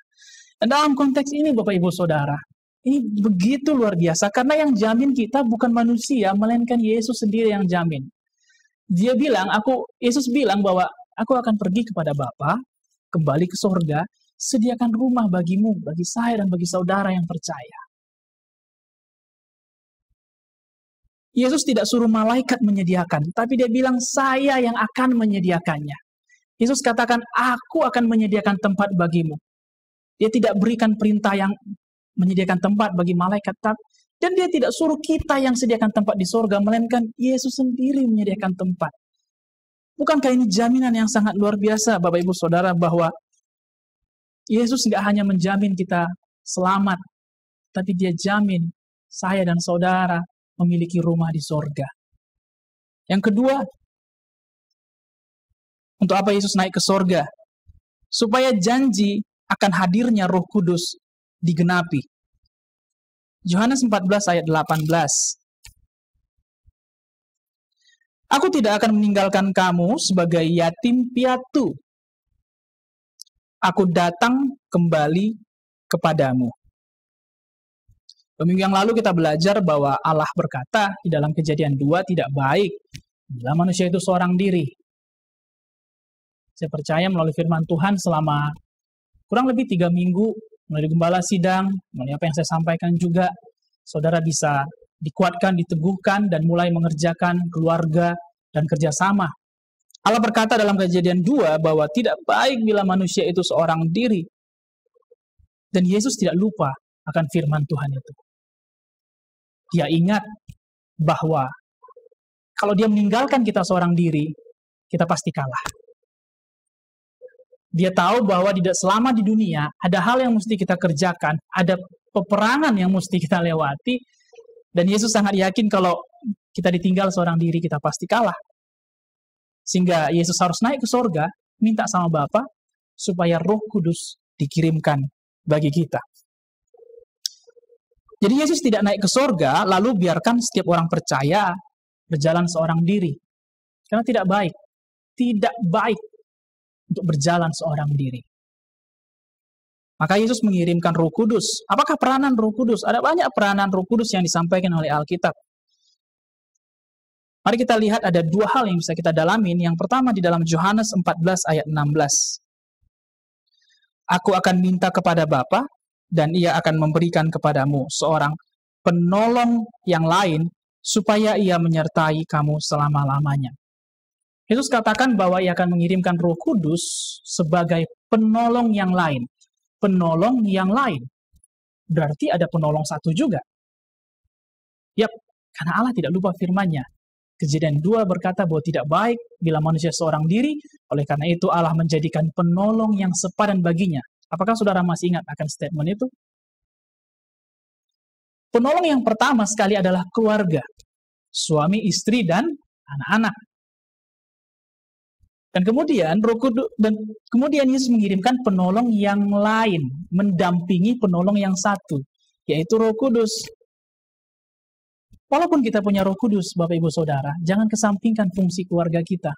Dan dalam konteks ini Bapak Ibu Saudara, ini begitu luar biasa karena yang jamin kita bukan manusia, melainkan Yesus sendiri yang jamin. Yesus bilang bahwa aku akan pergi kepada Bapa, kembali ke surga, sediakan rumah bagimu, bagi saya dan bagi saudara yang percaya. Yesus tidak suruh malaikat menyediakan, tapi dia bilang saya yang akan menyediakannya. Yesus katakan, aku akan menyediakan tempat bagimu. Dia tidak berikan perintah yang menyediakan tempat bagi malaikat, dan dia tidak suruh kita yang sediakan tempat di surga, melainkan Yesus sendiri menyediakan tempat. Bukankah ini jaminan yang sangat luar biasa, Bapak Ibu Saudara, bahwa Yesus tidak hanya menjamin kita selamat, tapi dia jamin saya dan saudara memiliki rumah di surga. Yang kedua, untuk apa Yesus naik ke surga? Supaya janji akan hadirnya Roh Kudus digenapi. Yohanes 14 ayat 18. Aku tidak akan meninggalkan kamu sebagai yatim piatu. Aku datang kembali kepadamu. Minggu yang lalu kita belajar bahwa Allah berkata di dalam Kejadian 2 tidak baik bila manusia itu seorang diri. Saya percaya melalui firman Tuhan selama kurang lebih 3 minggu, melalui gembala sidang, melalui apa yang saya sampaikan juga, saudara bisa dikuatkan, diteguhkan, dan mulai mengerjakan keluarga dan kerjasama. Allah berkata dalam Kejadian 2 bahwa tidak baik bila manusia itu seorang diri. Dan Yesus tidak lupa akan firman Tuhan itu. Dia ingat bahwa kalau dia meninggalkan kita seorang diri, kita pasti kalah. Dia tahu bahwa selama di dunia ada hal yang mesti kita kerjakan, ada peperangan yang mesti kita lewati, dan Yesus sangat yakin kalau kita ditinggal seorang diri, kita pasti kalah. Sehingga Yesus harus naik ke surga, minta sama Bapa supaya Roh Kudus dikirimkan bagi kita. Jadi Yesus tidak naik ke surga, lalu biarkan setiap orang percaya berjalan seorang diri. Karena tidak baik. Tidak baik untuk berjalan seorang diri. Maka Yesus mengirimkan Roh Kudus. Apakah peranan Roh Kudus? Ada banyak peranan Roh Kudus yang disampaikan oleh Alkitab. Mari kita lihat ada 2 hal yang bisa kita dalamin. Yang pertama di dalam Yohanes 14 ayat 16. Aku akan minta kepada Bapa, dan ia akan memberikan kepadamu seorang penolong yang lain, supaya ia menyertai kamu selama-lamanya. Yesus katakan bahwa ia akan mengirimkan Roh Kudus sebagai penolong yang lain. Penolong yang lain. Berarti ada penolong satu juga. Yap, karena Allah tidak lupa firman-Nya. Kejadian 2 berkata bahwa tidak baik bila manusia seorang diri, Oleh karena itu Allah menjadikan penolong yang sepadan baginya. Apakah saudara masih ingat akan statement itu? Penolong yang pertama sekali adalah keluarga. Suami, istri, dan anak-anak. Dan kemudian Yesus mengirimkan penolong yang lain, mendampingi penolong yang satu, yaitu Roh Kudus. Walaupun kita punya Roh Kudus, Bapak Ibu Saudara, jangan kesampingkan fungsi keluarga kita.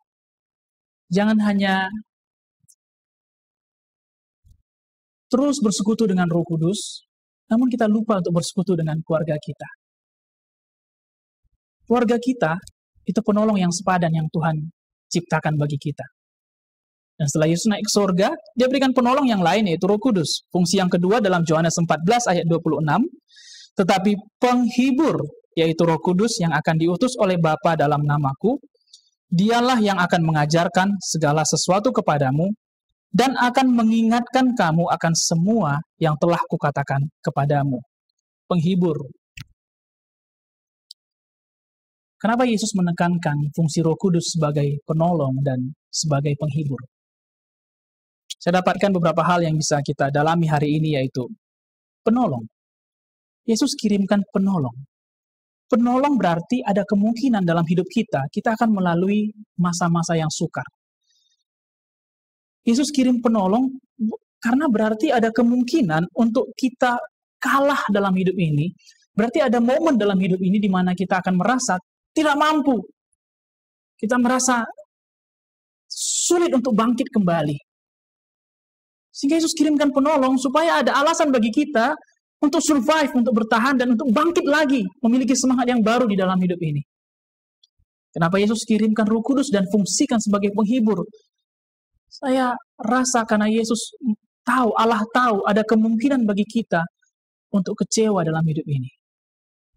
Jangan hanya terus bersekutu dengan Roh Kudus, namun kita lupa untuk bersekutu dengan keluarga kita. Keluarga kita itu penolong yang sepadan yang Tuhan ciptakan bagi kita. Dan setelah Yesus naik ke surga, dia berikan penolong yang lain, yaitu Roh Kudus. Fungsi yang kedua dalam Yohanes 14 ayat 26, tetapi penghibur, yaitu Roh Kudus yang akan diutus oleh Bapa dalam namaku, dialah yang akan mengajarkan segala sesuatu kepadamu dan akan mengingatkan kamu akan semua yang telah kukatakan kepadamu. Penghibur. Kenapa Yesus menekankan fungsi Roh Kudus sebagai penolong dan sebagai penghibur? Saya dapatkan beberapa hal yang bisa kita dalami hari ini, yaitu penolong. Yesus kirimkan penolong. Penolong berarti ada kemungkinan dalam hidup kita akan melalui masa-masa yang sukar. Yesus kirim penolong karena berarti ada kemungkinan untuk kita kalah dalam hidup ini. Berarti ada momen dalam hidup ini di mana kita akan merasa tidak mampu. Kita merasa sulit untuk bangkit kembali. Sehingga Yesus kirimkan penolong supaya ada alasan bagi kita untuk survive, untuk bertahan, dan untuk bangkit lagi, memiliki semangat yang baru di dalam hidup ini. Kenapa Yesus kirimkan Roh Kudus dan fungsikan sebagai penghibur? Saya rasa karena Yesus tahu, Allah tahu ada kemungkinan bagi kita untuk kecewa dalam hidup ini.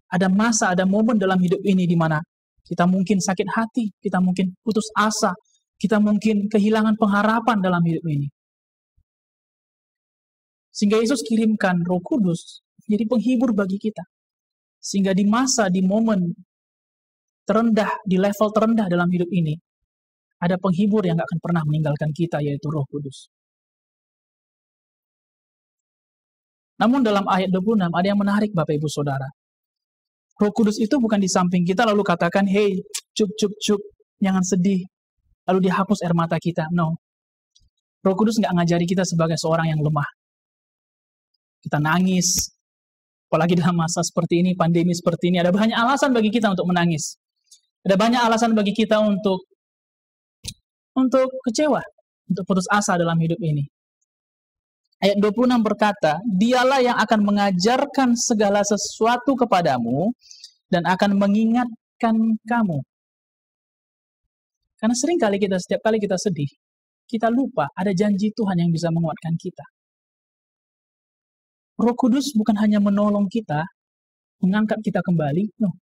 Ada masa, ada momen dalam hidup ini di mana kita mungkin sakit hati, kita mungkin putus asa, kita mungkin kehilangan pengharapan dalam hidup ini. Sehingga Yesus kirimkan Roh Kudus jadi penghibur bagi kita. Sehingga di masa, di momen terendah, di level terendah dalam hidup ini, ada penghibur yang gak akan pernah meninggalkan kita, yaitu Roh Kudus. Namun dalam ayat 26 ada yang menarik, Bapak Ibu Saudara. Roh Kudus itu bukan di samping kita lalu katakan, hey, cup, jangan sedih. Lalu dihapus air mata kita. No. Roh Kudus gak ngajari kita sebagai seorang yang lemah. Kita nangis. Apalagi dalam masa seperti ini, pandemi seperti ini, ada banyak alasan bagi kita untuk menangis. Ada banyak alasan bagi kita untuk kecewa, untuk putus asa dalam hidup ini. Ayat 26 berkata, dialah yang akan mengajarkan segala sesuatu kepadamu dan akan mengingatkan kamu. Karena setiap kali kita sedih, kita lupa ada janji Tuhan yang bisa menguatkan kita. Roh Kudus bukan hanya menolong kita, mengangkat kita kembali, no.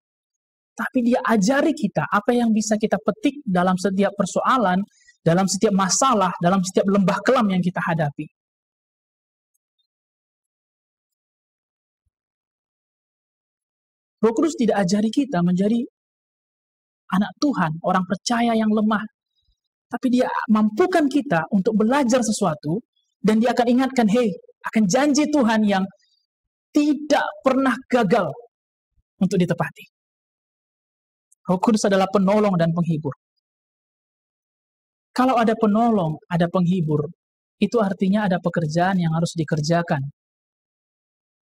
Tapi dia ajari kita apa yang bisa kita petik dalam setiap persoalan, dalam setiap masalah, dalam setiap lembah kelam yang kita hadapi. Roh Kudus tidak ajari kita menjadi anak Tuhan, orang percaya yang lemah. Tapi dia mampukan kita untuk belajar sesuatu, dan dia akan ingatkan, hey, akan janji Tuhan yang tidak pernah gagal untuk ditepati. Roh Kudus adalah penolong dan penghibur. Kalau ada penolong, ada penghibur, itu artinya ada pekerjaan yang harus dikerjakan.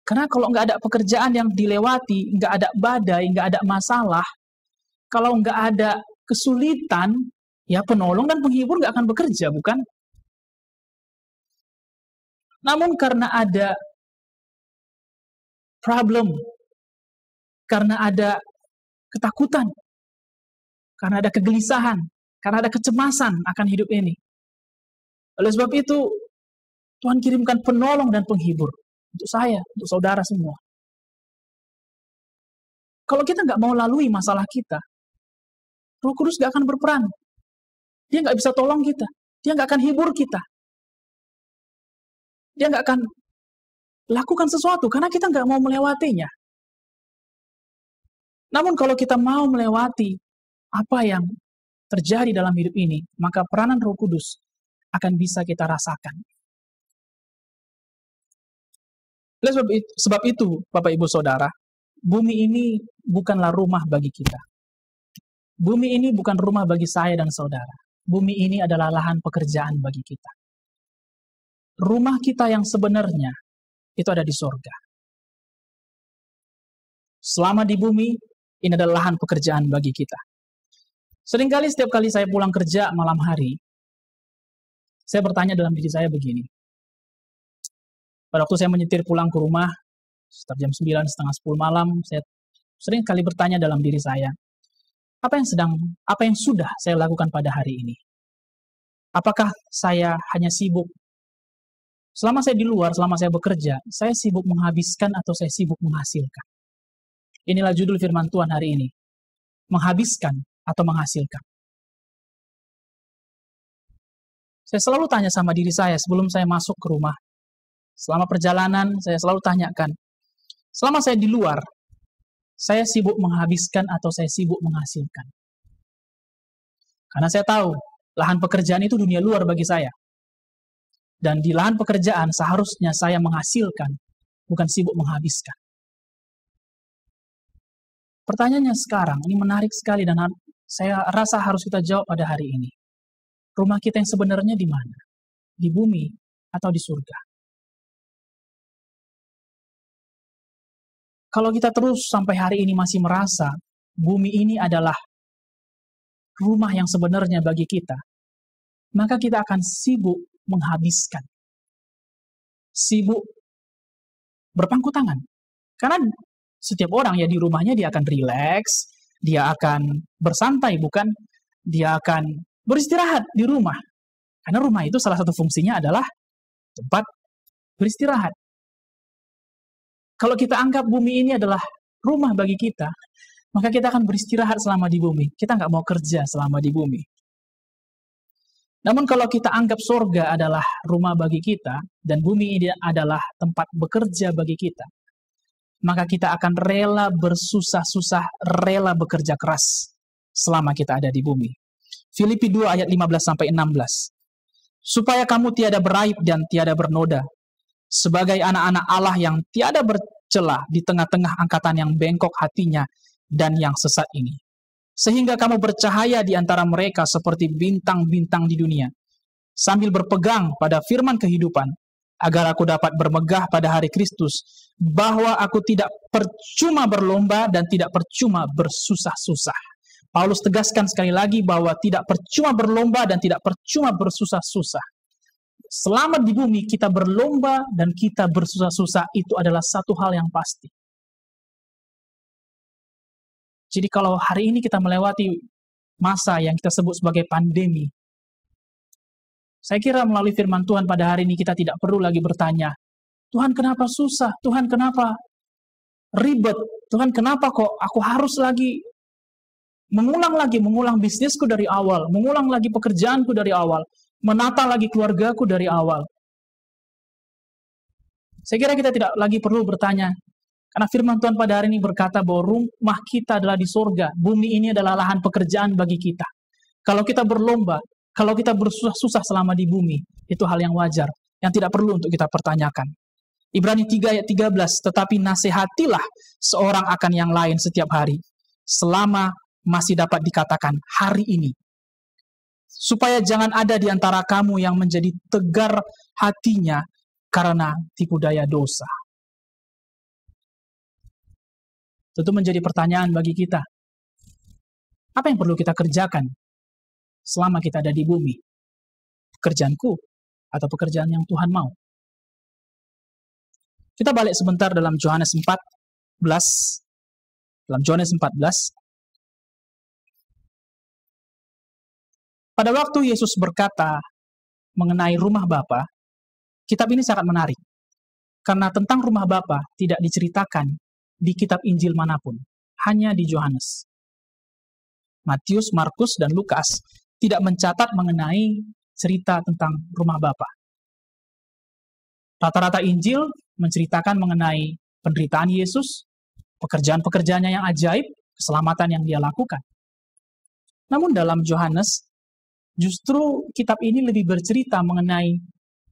Karena kalau nggak ada pekerjaan yang dilewati, nggak ada badai, nggak ada masalah, kalau nggak ada kesulitan, ya penolong dan penghibur nggak akan bekerja, bukan? Namun karena ada problem, karena ada ketakutan, karena ada kegelisahan, karena ada kecemasan akan hidup ini. Oleh sebab itu, Tuhan kirimkan penolong dan penghibur untuk saya, untuk saudara semua. Kalau kita nggak mau lalui masalah kita, Roh Kudus nggak akan berperan. Dia nggak bisa tolong kita. Dia nggak akan hibur kita. Dia nggak akan lakukan sesuatu karena kita nggak mau melewatinya. Namun kalau kita mau melewati apa yang terjadi dalam hidup ini, maka peranan Roh Kudus akan bisa kita rasakan. Oleh sebab itu, Bapak Ibu Saudara, bumi ini bukanlah rumah bagi kita. Bumi ini bukan rumah bagi saya dan saudara. Bumi ini adalah lahan pekerjaan bagi kita. Rumah kita yang sebenarnya itu ada di sorga. Selama di bumi, ini adalah lahan pekerjaan bagi kita. Seringkali setiap kali saya pulang kerja malam hari, saya bertanya dalam diri saya begini. Pada waktu saya menyetir pulang ke rumah, sekitar jam 9, setengah 10 malam, saya sering kali bertanya dalam diri saya, apa yang sudah saya lakukan pada hari ini? Apakah saya hanya sibuk? Selama saya di luar, selama saya bekerja, saya sibuk menghabiskan atau saya sibuk menghasilkan? Inilah judul firman Tuhan hari ini. Menghabiskan atau menghasilkan. Saya selalu tanya sama diri saya sebelum saya masuk ke rumah. Selama perjalanan, saya selalu tanyakan, selama saya di luar, saya sibuk menghabiskan atau saya sibuk menghasilkan? Karena saya tahu, lahan pekerjaan itu dunia luar bagi saya. Dan di lahan pekerjaan seharusnya saya menghasilkan, bukan sibuk menghabiskan. Pertanyaannya sekarang, ini menarik sekali dan saya rasa harus kita jawab pada hari ini. Rumah kita yang sebenarnya di mana? Di bumi atau di surga? Kalau kita terus sampai hari ini masih merasa bumi ini adalah rumah yang sebenarnya bagi kita, maka kita akan sibuk menghabiskan. Sibuk berpangku tangan. Karena setiap orang ya di rumahnya dia akan rileks, dia akan bersantai, bukan? Dia akan beristirahat di rumah. Karena rumah itu salah satu fungsinya adalah tempat beristirahat. Kalau kita anggap bumi ini adalah rumah bagi kita, maka kita akan beristirahat selama di bumi. Kita nggak mau kerja selama di bumi. Namun kalau kita anggap sorga adalah rumah bagi kita, dan bumi ini adalah tempat bekerja bagi kita, maka kita akan rela bersusah-susah, rela bekerja keras selama kita ada di bumi. Filipi 2 ayat 15-16. Supaya kamu tiada beraib dan tiada bernoda, sebagai anak-anak Allah yang tiada bercela di tengah-tengah angkatan yang bengkok hatinya dan yang sesat ini. Sehingga kamu bercahaya di antara mereka seperti bintang-bintang di dunia, sambil berpegang pada firman kehidupan, agar aku dapat bermegah pada hari Kristus, bahwa aku tidak percuma berlomba dan tidak percuma bersusah-susah. Paulus tegaskan sekali lagi bahwa tidak percuma berlomba dan tidak percuma bersusah-susah. Selama di bumi kita berlomba dan kita bersusah-susah, itu adalah satu hal yang pasti. Jadi kalau hari ini kita melewati masa yang kita sebut sebagai pandemi, saya kira melalui firman Tuhan pada hari ini kita tidak perlu lagi bertanya, Tuhan kenapa susah? Tuhan kenapa ribet? Tuhan kenapa kok aku harus mengulang bisnisku dari awal, mengulang lagi pekerjaanku dari awal, menata lagi keluargaku dari awal. Saya kira kita tidak lagi perlu bertanya, karena firman Tuhan pada hari ini berkata bahwa rumah kita adalah di sorga, bumi ini adalah lahan pekerjaan bagi kita. Kalau kita berlomba, kalau kita bersusah-susah selama di bumi, itu hal yang wajar, yang tidak perlu untuk kita pertanyakan. Ibrani 3 ayat 13, tetapi nasihatilah seorang akan yang lain setiap hari, selama masih dapat dikatakan hari ini. Supaya jangan ada di antara kamu yang menjadi tegar hatinya karena tipu daya dosa. Tentu menjadi pertanyaan bagi kita. Apa yang perlu kita kerjakan selama kita ada di bumi? Pekerjaanku atau pekerjaan yang Tuhan mau? Kita balik sebentar dalam Yohanes 14. Dalam Yohanes 14. Pada waktu Yesus berkata mengenai rumah Bapa, kitab ini sangat menarik. Karena tentang rumah Bapa tidak diceritakan di kitab Injil manapun, hanya di Yohanes. Matius, Markus, dan Lukas tidak mencatat mengenai cerita tentang rumah Bapa. Rata-rata Injil menceritakan mengenai penderitaan Yesus, pekerjaan-pekerjaannya yang ajaib, keselamatan yang dia lakukan. Namun dalam Yohanes, justru kitab ini lebih bercerita mengenai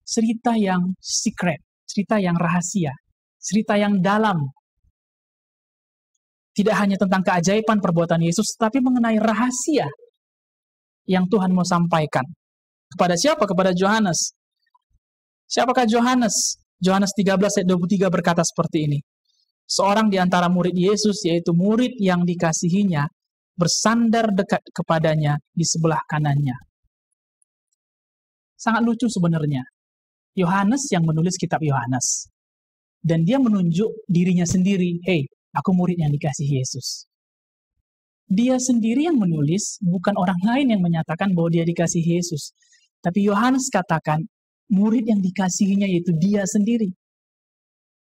cerita yang secret, cerita yang rahasia, cerita yang dalam. Tidak hanya tentang keajaiban perbuatan Yesus, tapi mengenai rahasia yang Tuhan mau sampaikan. Kepada siapa? Kepada Yohanes. Siapakah Yohanes? Yohanes 13 ayat 23 berkata seperti ini. Seorang di antara murid Yesus, yaitu murid yang dikasihinya, bersandar dekat kepadanya di sebelah kanannya. Sangat lucu sebenarnya. Yohanes yang menulis kitab Yohanes. Dan dia menunjuk dirinya sendiri, hey, aku murid yang dikasihi Yesus. Dia sendiri yang menulis, bukan orang lain yang menyatakan bahwa dia dikasihi Yesus. Tapi Yohanes katakan, murid yang dikasihinya yaitu dia sendiri.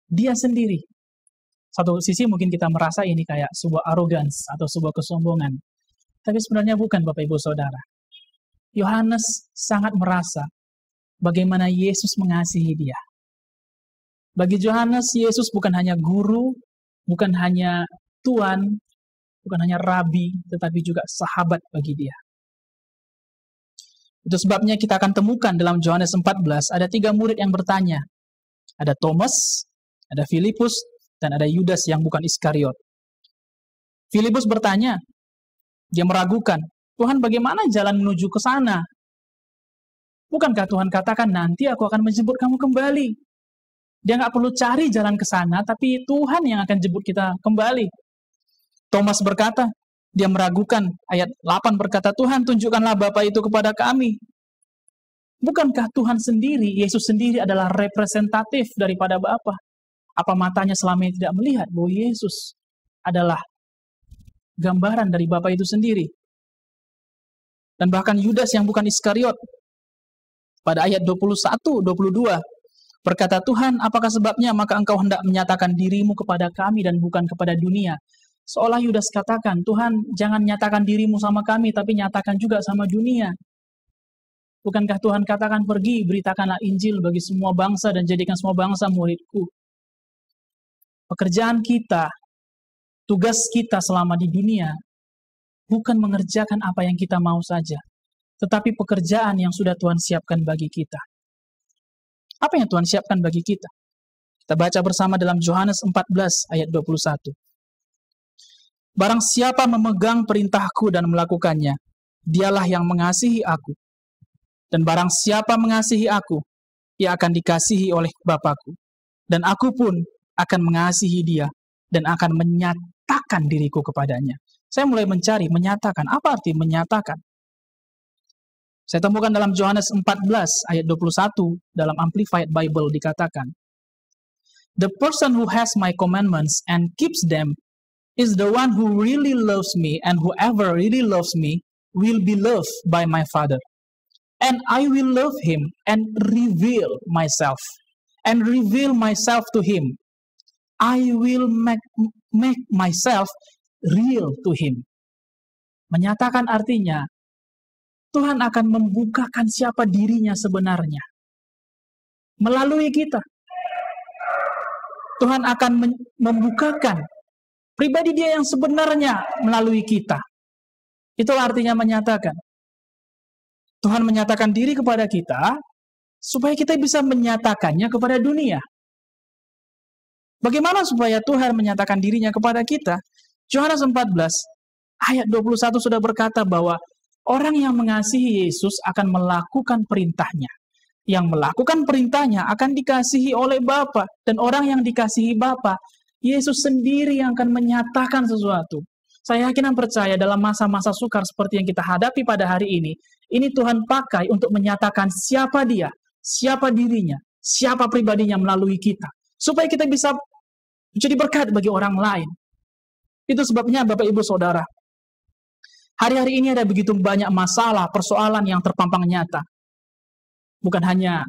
Dia sendiri. Satu sisi mungkin kita merasa ini kayak sebuah arrogance atau sebuah kesombongan. Tapi sebenarnya bukan, Bapak Ibu Saudara. Yohanes sangat merasa bagaimana Yesus mengasihi dia. Bagi Yohanes, Yesus bukan hanya guru, bukan hanya tuan, bukan hanya rabi, tetapi juga sahabat bagi dia. Itu sebabnya kita akan temukan dalam Yohanes 14, ada 3 murid yang bertanya. Ada Thomas, ada Filipus, dan ada Yudas yang bukan Iskariot. Filipus bertanya, dia meragukan, Tuhan bagaimana jalan menuju ke sana? Bukankah Tuhan katakan nanti aku akan menjemput kamu kembali? Dia nggak perlu cari jalan ke sana, tapi Tuhan yang akan jemput kita kembali. Thomas berkata, dia meragukan, ayat 8 berkata, Tuhan tunjukkanlah Bapa itu kepada kami. Bukankah Tuhan sendiri, Yesus sendiri adalah representatif daripada Bapa? Apa matanya selama ini tidak melihat bahwa Yesus adalah gambaran dari Bapa itu sendiri? Dan bahkan Yudas yang bukan Iskariot, pada ayat 21-22, berkata, Tuhan, apakah sebabnya maka engkau hendak menyatakan dirimu kepada kami dan bukan kepada dunia? Seolah Yudas katakan, Tuhan jangan nyatakan dirimu sama kami, tapi nyatakan juga sama dunia. Bukankah Tuhan katakan, pergi, beritakanlah Injil bagi semua bangsa dan jadikan semua bangsa muridku. Pekerjaan kita, tugas kita selama di dunia, bukan mengerjakan apa yang kita mau saja, tetapi pekerjaan yang sudah Tuhan siapkan bagi kita. Apa yang Tuhan siapkan bagi kita? Kita baca bersama dalam Yohanes 14 ayat 21. Barang siapa memegang perintahku dan melakukannya, dialah yang mengasihi aku. Dan barang siapa mengasihi aku, ia akan dikasihi oleh Bapa-Ku. Dan aku pun akan mengasihi dia dan akan menyatakan diriku kepadanya. Saya mulai mencari, menyatakan. Apa arti menyatakan? Saya temukan dalam Yohanes 14 ayat 21 dalam Amplified Bible dikatakan, The person who has my commandments and keeps them is the one who really loves me, and whoever really loves me will be loved by my Father. And I will love him and reveal myself to him. I will make myself real to him. Menyatakan artinya, Tuhan akan membukakan siapa dirinya sebenarnya. Melalui kita. Tuhan akan membukakan pribadi dia yang sebenarnya melalui kita. Itulah artinya menyatakan. Tuhan menyatakan diri kepada kita, supaya kita bisa menyatakannya kepada dunia. Bagaimana supaya Tuhan menyatakan dirinya kepada kita? Yohanes 14, ayat 21 sudah berkata bahwa orang yang mengasihi Yesus akan melakukan perintahnya. Yang melakukan perintahnya akan dikasihi oleh Bapa. Dan orang yang dikasihi Bapa, Yesus sendiri yang akan menyatakan sesuatu. Saya yakin dan percaya dalam masa-masa sukar seperti yang kita hadapi pada hari ini Tuhan pakai untuk menyatakan siapa dia, siapa dirinya, siapa pribadinya melalui kita. Supaya kita bisa menjadi berkat bagi orang lain. Itu sebabnya Bapak Ibu Saudara, hari-hari ini ada begitu banyak masalah, persoalan yang terpampang nyata. Bukan hanya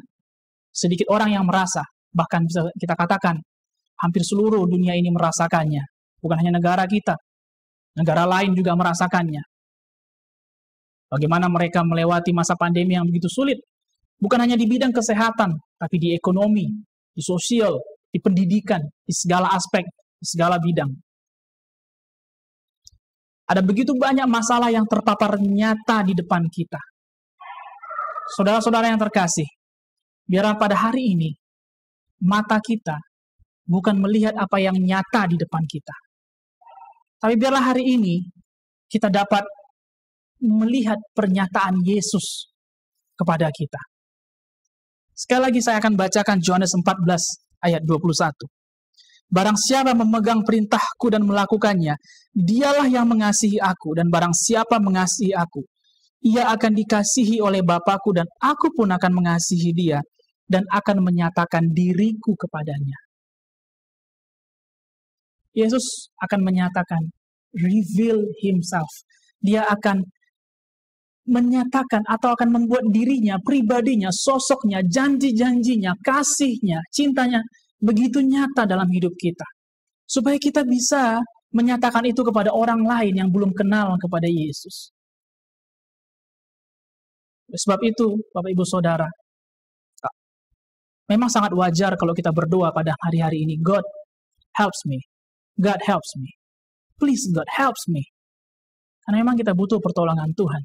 sedikit orang yang merasa, bahkan bisa kita katakan hampir seluruh dunia ini merasakannya. Bukan hanya negara kita, negara lain juga merasakannya. Bagaimana mereka melewati masa pandemi yang begitu sulit. Bukan hanya di bidang kesehatan, tapi di ekonomi, di sosial, di pendidikan, di segala aspek, di segala bidang. Ada begitu banyak masalah yang terpapar nyata di depan kita. Saudara-saudara yang terkasih, biarlah pada hari ini, mata kita bukan melihat apa yang nyata di depan kita. Tapi biarlah hari ini, kita dapat melihat pernyataan Yesus kepada kita. Sekali lagi saya akan bacakan Yohanes 14 ayat 21. Barang siapa memegang perintahku dan melakukannya, dialah yang mengasihi aku, dan barang siapa mengasihi aku, ia akan dikasihi oleh Bapakku, dan aku pun akan mengasihi dia, dan akan menyatakan diriku kepadanya. Yesus akan menyatakan, reveal himself. Dia akan menyatakan atau akan membuat dirinya, pribadinya, sosoknya, janji-janjinya, kasihnya, cintanya, begitu nyata dalam hidup kita. Supaya kita bisa menyatakan itu kepada orang lain yang belum kenal kepada Yesus. Sebab itu, Bapak Ibu Saudara, memang sangat wajar kalau kita berdoa pada hari-hari ini, God helps me, God helps me, please God helps me. Karena memang kita butuh pertolongan Tuhan.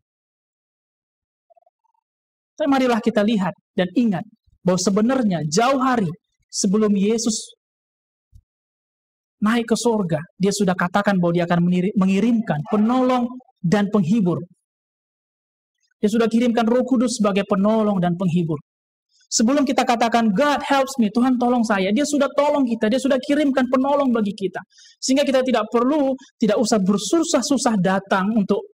Tapi marilah kita lihat dan ingat bahwa sebenarnya jauh hari sebelum Yesus naik ke surga, dia sudah katakan bahwa dia akan mengirimkan penolong dan penghibur. Dia sudah kirimkan Roh Kudus sebagai penolong dan penghibur. Sebelum kita katakan, God helps me, Tuhan tolong saya, dia sudah tolong kita, dia sudah kirimkan penolong bagi kita. Sehingga kita tidak usah bersusah-susah datang untuk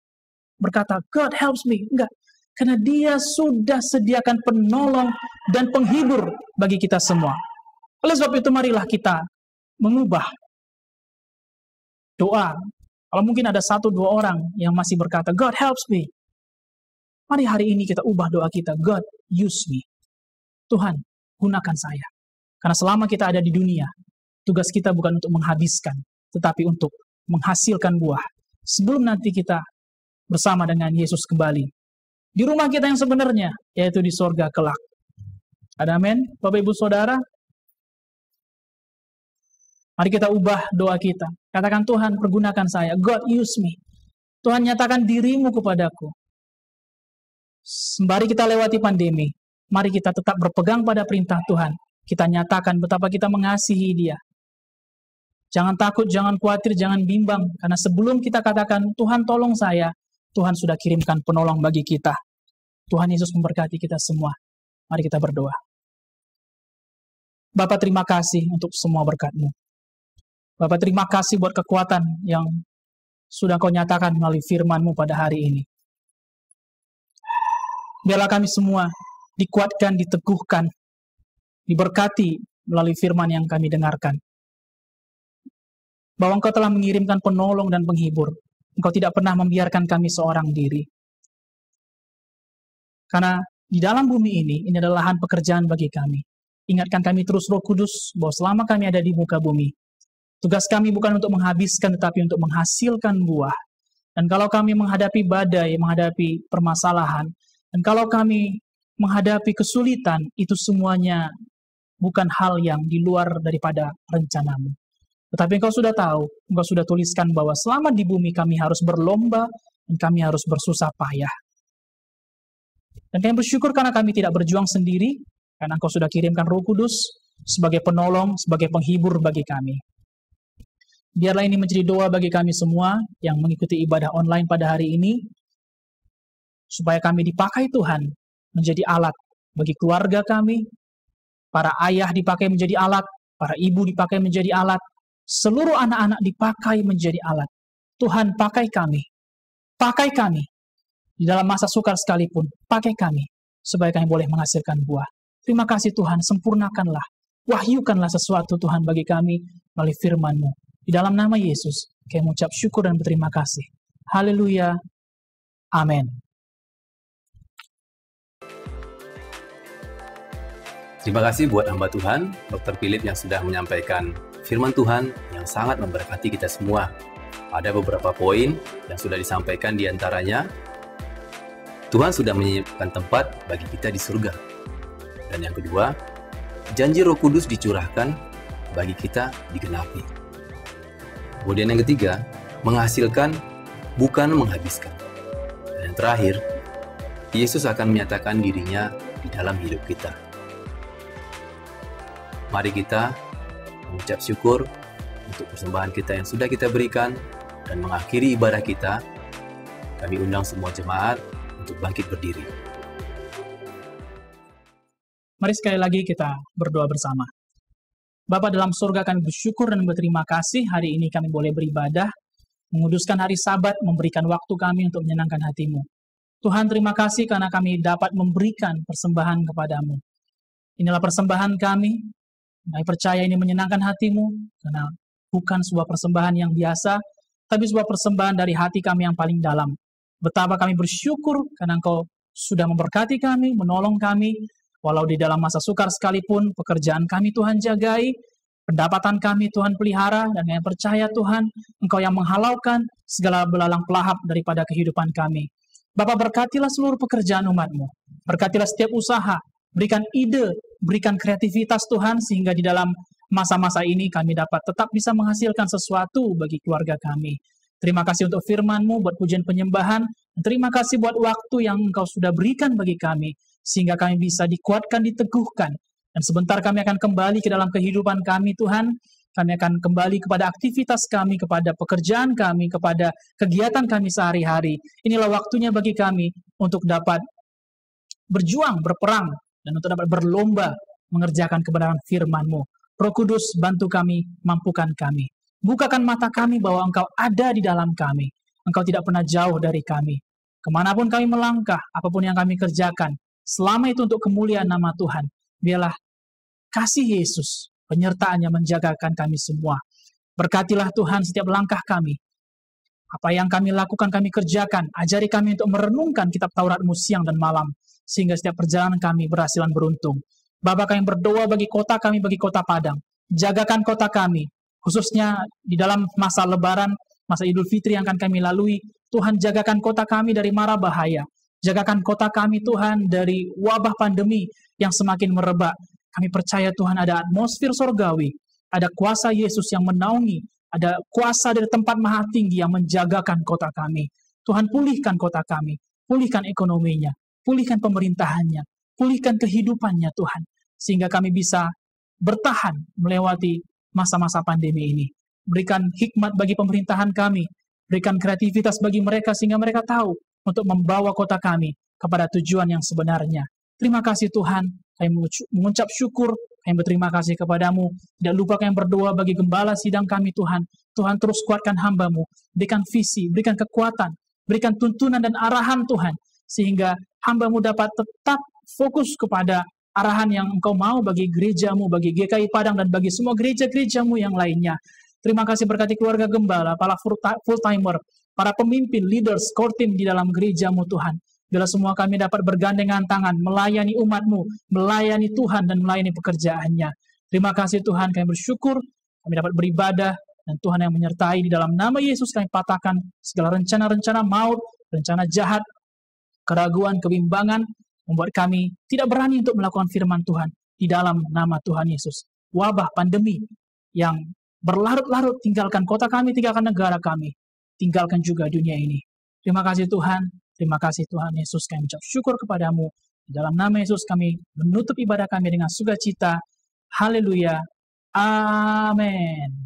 berkata, God helps me. Enggak. Karena dia sudah sediakan penolong dan penghibur bagi kita semua. Oleh sebab itu marilah kita mengubah doa. Kalau mungkin ada 1-2 orang yang masih berkata, God helps me. Mari hari ini kita ubah doa kita, God use me. Tuhan, gunakan saya. Karena selama kita ada di dunia, tugas kita bukan untuk menghabiskan, tetapi untuk menghasilkan buah. Sebelum nanti kita bersama dengan Yesus kembali. Di rumah kita yang sebenarnya, yaitu di sorga kelak. Ada amin? Bapak Ibu Saudara, mari kita ubah doa kita. Katakan, Tuhan, pergunakan saya. God, use me. Tuhan, nyatakan dirimu kepadaku. Sembari kita lewati pandemi, mari kita tetap berpegang pada perintah Tuhan. Kita nyatakan betapa kita mengasihi dia. Jangan takut, jangan khawatir, jangan bimbang. Karena sebelum kita katakan, Tuhan tolong saya, Tuhan sudah kirimkan penolong bagi kita. Tuhan Yesus memberkati kita semua. Mari kita berdoa. Bapa, terima kasih untuk semua berkat-Mu. Bapa, terima kasih buat kekuatan yang sudah Kau nyatakan melalui firman-Mu pada hari ini. Biarlah kami semua dikuatkan, diteguhkan, diberkati melalui firman yang kami dengarkan. Bahwa Engkau telah mengirimkan penolong dan penghibur. Engkau tidak pernah membiarkan kami seorang diri. Karena di dalam bumi ini adalah lahan pekerjaan bagi kami. Ingatkan kami terus Roh Kudus bahwa selama kami ada di muka bumi, tugas kami bukan untuk menghabiskan tetapi untuk menghasilkan buah. Dan kalau kami menghadapi badai, menghadapi permasalahan, dan kalau kami menghadapi kesulitan, itu semuanya bukan hal yang di luar daripada rencanamu. Tetapi Engkau sudah tahu, Engkau sudah tuliskan bahwa selama di bumi kami harus berlomba dan kami harus bersusah payah. Dan kami bersyukur karena kami tidak berjuang sendiri, karena Engkau sudah kirimkan Roh Kudus sebagai penolong, sebagai penghibur bagi kami. Biarlah ini menjadi doa bagi kami semua yang mengikuti ibadah online pada hari ini, supaya kami dipakai Tuhan menjadi alat bagi keluarga kami, para ayah dipakai menjadi alat, para ibu dipakai menjadi alat, seluruh anak-anak dipakai menjadi alat. Tuhan, pakai kami. Pakai kami. Di dalam masa sukar sekalipun, pakai kami. Supaya kami boleh menghasilkan buah. Terima kasih Tuhan, sempurnakanlah. Wahyukanlah sesuatu Tuhan bagi kami melalui firman-Mu. Di dalam nama Yesus, kami mengucap syukur dan berterima kasih. Haleluya. Amin. Terima kasih buat hamba Tuhan, Dr. Philip yang sudah menyampaikan firman Tuhan yang sangat memberkati kita semua. Ada beberapa poin yang sudah disampaikan, di antaranya Tuhan sudah menyiapkan tempat bagi kita di surga. Dan yang kedua, janji Roh Kudus dicurahkan bagi kita digenapi. Kemudian yang ketiga, menghasilkan bukan menghabiskan. Dan yang terakhir, Yesus akan menyatakan dirinya di dalam hidup kita. Mari kita mengucap syukur untuk persembahan kita yang sudah kita berikan dan mengakhiri ibadah kita. Kami undang semua jemaat untuk bangkit berdiri. Mari sekali lagi kita berdoa bersama. Bapa dalam surga, kami bersyukur dan berterima kasih hari ini kami boleh beribadah, menguduskan hari Sabat, memberikan waktu kami untuk menyenangkan hati-Mu. Tuhan, terima kasih karena kami dapat memberikan persembahan kepadamu. Inilah persembahan kami. Kami percaya ini menyenangkan hati-Mu, karena bukan sebuah persembahan yang biasa, tapi sebuah persembahan dari hati kami yang paling dalam. Betapa kami bersyukur karena Engkau sudah memberkati kami, menolong kami, walau di dalam masa sukar sekalipun, pekerjaan kami Tuhan jagai, pendapatan kami Tuhan pelihara, dan yang percaya Tuhan, Engkau yang menghalaukan segala belalang pelahap daripada kehidupan kami. Bapa, berkatilah seluruh pekerjaan umat-Mu. Berkatilah setiap usaha, berikan ide, berikan kreativitas Tuhan, sehingga di dalam masa-masa ini kami dapat tetap bisa menghasilkan sesuatu bagi keluarga kami. Terima kasih untuk firman-Mu, buat pujian penyembahan, dan terima kasih buat waktu yang Engkau sudah berikan bagi kami, sehingga kami bisa dikuatkan, diteguhkan. Dan sebentar kami akan kembali ke dalam kehidupan kami Tuhan. Kami akan kembali kepada aktivitas kami, kepada pekerjaan kami, kepada kegiatan kami sehari-hari. Inilah waktunya bagi kami untuk dapat berjuang, berperang, dan untuk dapat berlomba mengerjakan kebenaran firman-Mu. Roh Kudus, bantu kami, mampukan kami. Bukakan mata kami bahwa Engkau ada di dalam kami. Engkau tidak pernah jauh dari kami. Kemanapun kami melangkah, apapun yang kami kerjakan, selama itu untuk kemuliaan nama Tuhan, biarlah kasih Yesus, penyertaannya menjagakan kami semua. Berkatilah Tuhan setiap langkah kami. Apa yang kami lakukan, kami kerjakan. Ajari kami untuk merenungkan kitab Taurat-Mu siang dan malam, sehingga setiap perjalanan kami berhasil dan beruntung. Bapa, kami berdoa bagi kota kami, bagi kota Padang. Jagakan kota kami, khususnya di dalam masa Lebaran, masa Idul Fitri yang akan kami lalui. Tuhan, jagakan kota kami dari mara bahaya. Jagakan kota kami, Tuhan, dari wabah pandemi yang semakin merebak. Kami percaya, Tuhan, ada atmosfer sorgawi, ada kuasa Yesus yang menaungi, ada kuasa dari tempat maha tinggi yang menjagakan kota kami. Tuhan, pulihkan kota kami, pulihkan ekonominya, pulihkan pemerintahannya, pulihkan kehidupannya, Tuhan, sehingga kami bisa bertahan melewati masa-masa pandemi ini. Berikan hikmat bagi pemerintahan kami, berikan kreativitas bagi mereka sehingga mereka tahu untuk membawa kota kami kepada tujuan yang sebenarnya. Terima kasih Tuhan, kami mengucap syukur, kami berterima kasih kepadamu. Tidak lupa kami berdoa bagi gembala sidang kami Tuhan. Tuhan, terus kuatkan hamba-Mu, berikan visi, berikan kekuatan, berikan tuntunan dan arahan Tuhan, sehingga hamba-Mu dapat tetap fokus kepada arahan yang Engkau mau bagi gereja-Mu, bagi GKI Padang, dan bagi semua gereja-gereja-Mu yang lainnya. Terima kasih berkati keluarga gembala, para full-timer, para pemimpin, leaders, core team di dalam gereja-Mu Tuhan. Bila semua kami dapat bergandengan tangan, melayani umat-Mu, melayani Tuhan, dan melayani pekerjaannya. Terima kasih Tuhan, kami bersyukur, kami dapat beribadah, dan Tuhan yang menyertai. Di dalam nama Yesus kami patahkan segala rencana-rencana maut, rencana jahat, keraguan, kebimbangan, membuat kami tidak berani untuk melakukan firman Tuhan. Di dalam nama Tuhan Yesus. Wabah pandemi yang berlarut-larut, tinggalkan kota kami, tinggalkan negara kami, tinggalkan juga dunia ini. Terima kasih Tuhan. Terima kasih Tuhan Yesus, kami ucap syukur kepadamu. Di dalam nama Yesus kami menutup ibadah kami dengan sukacita. Haleluya. Amin.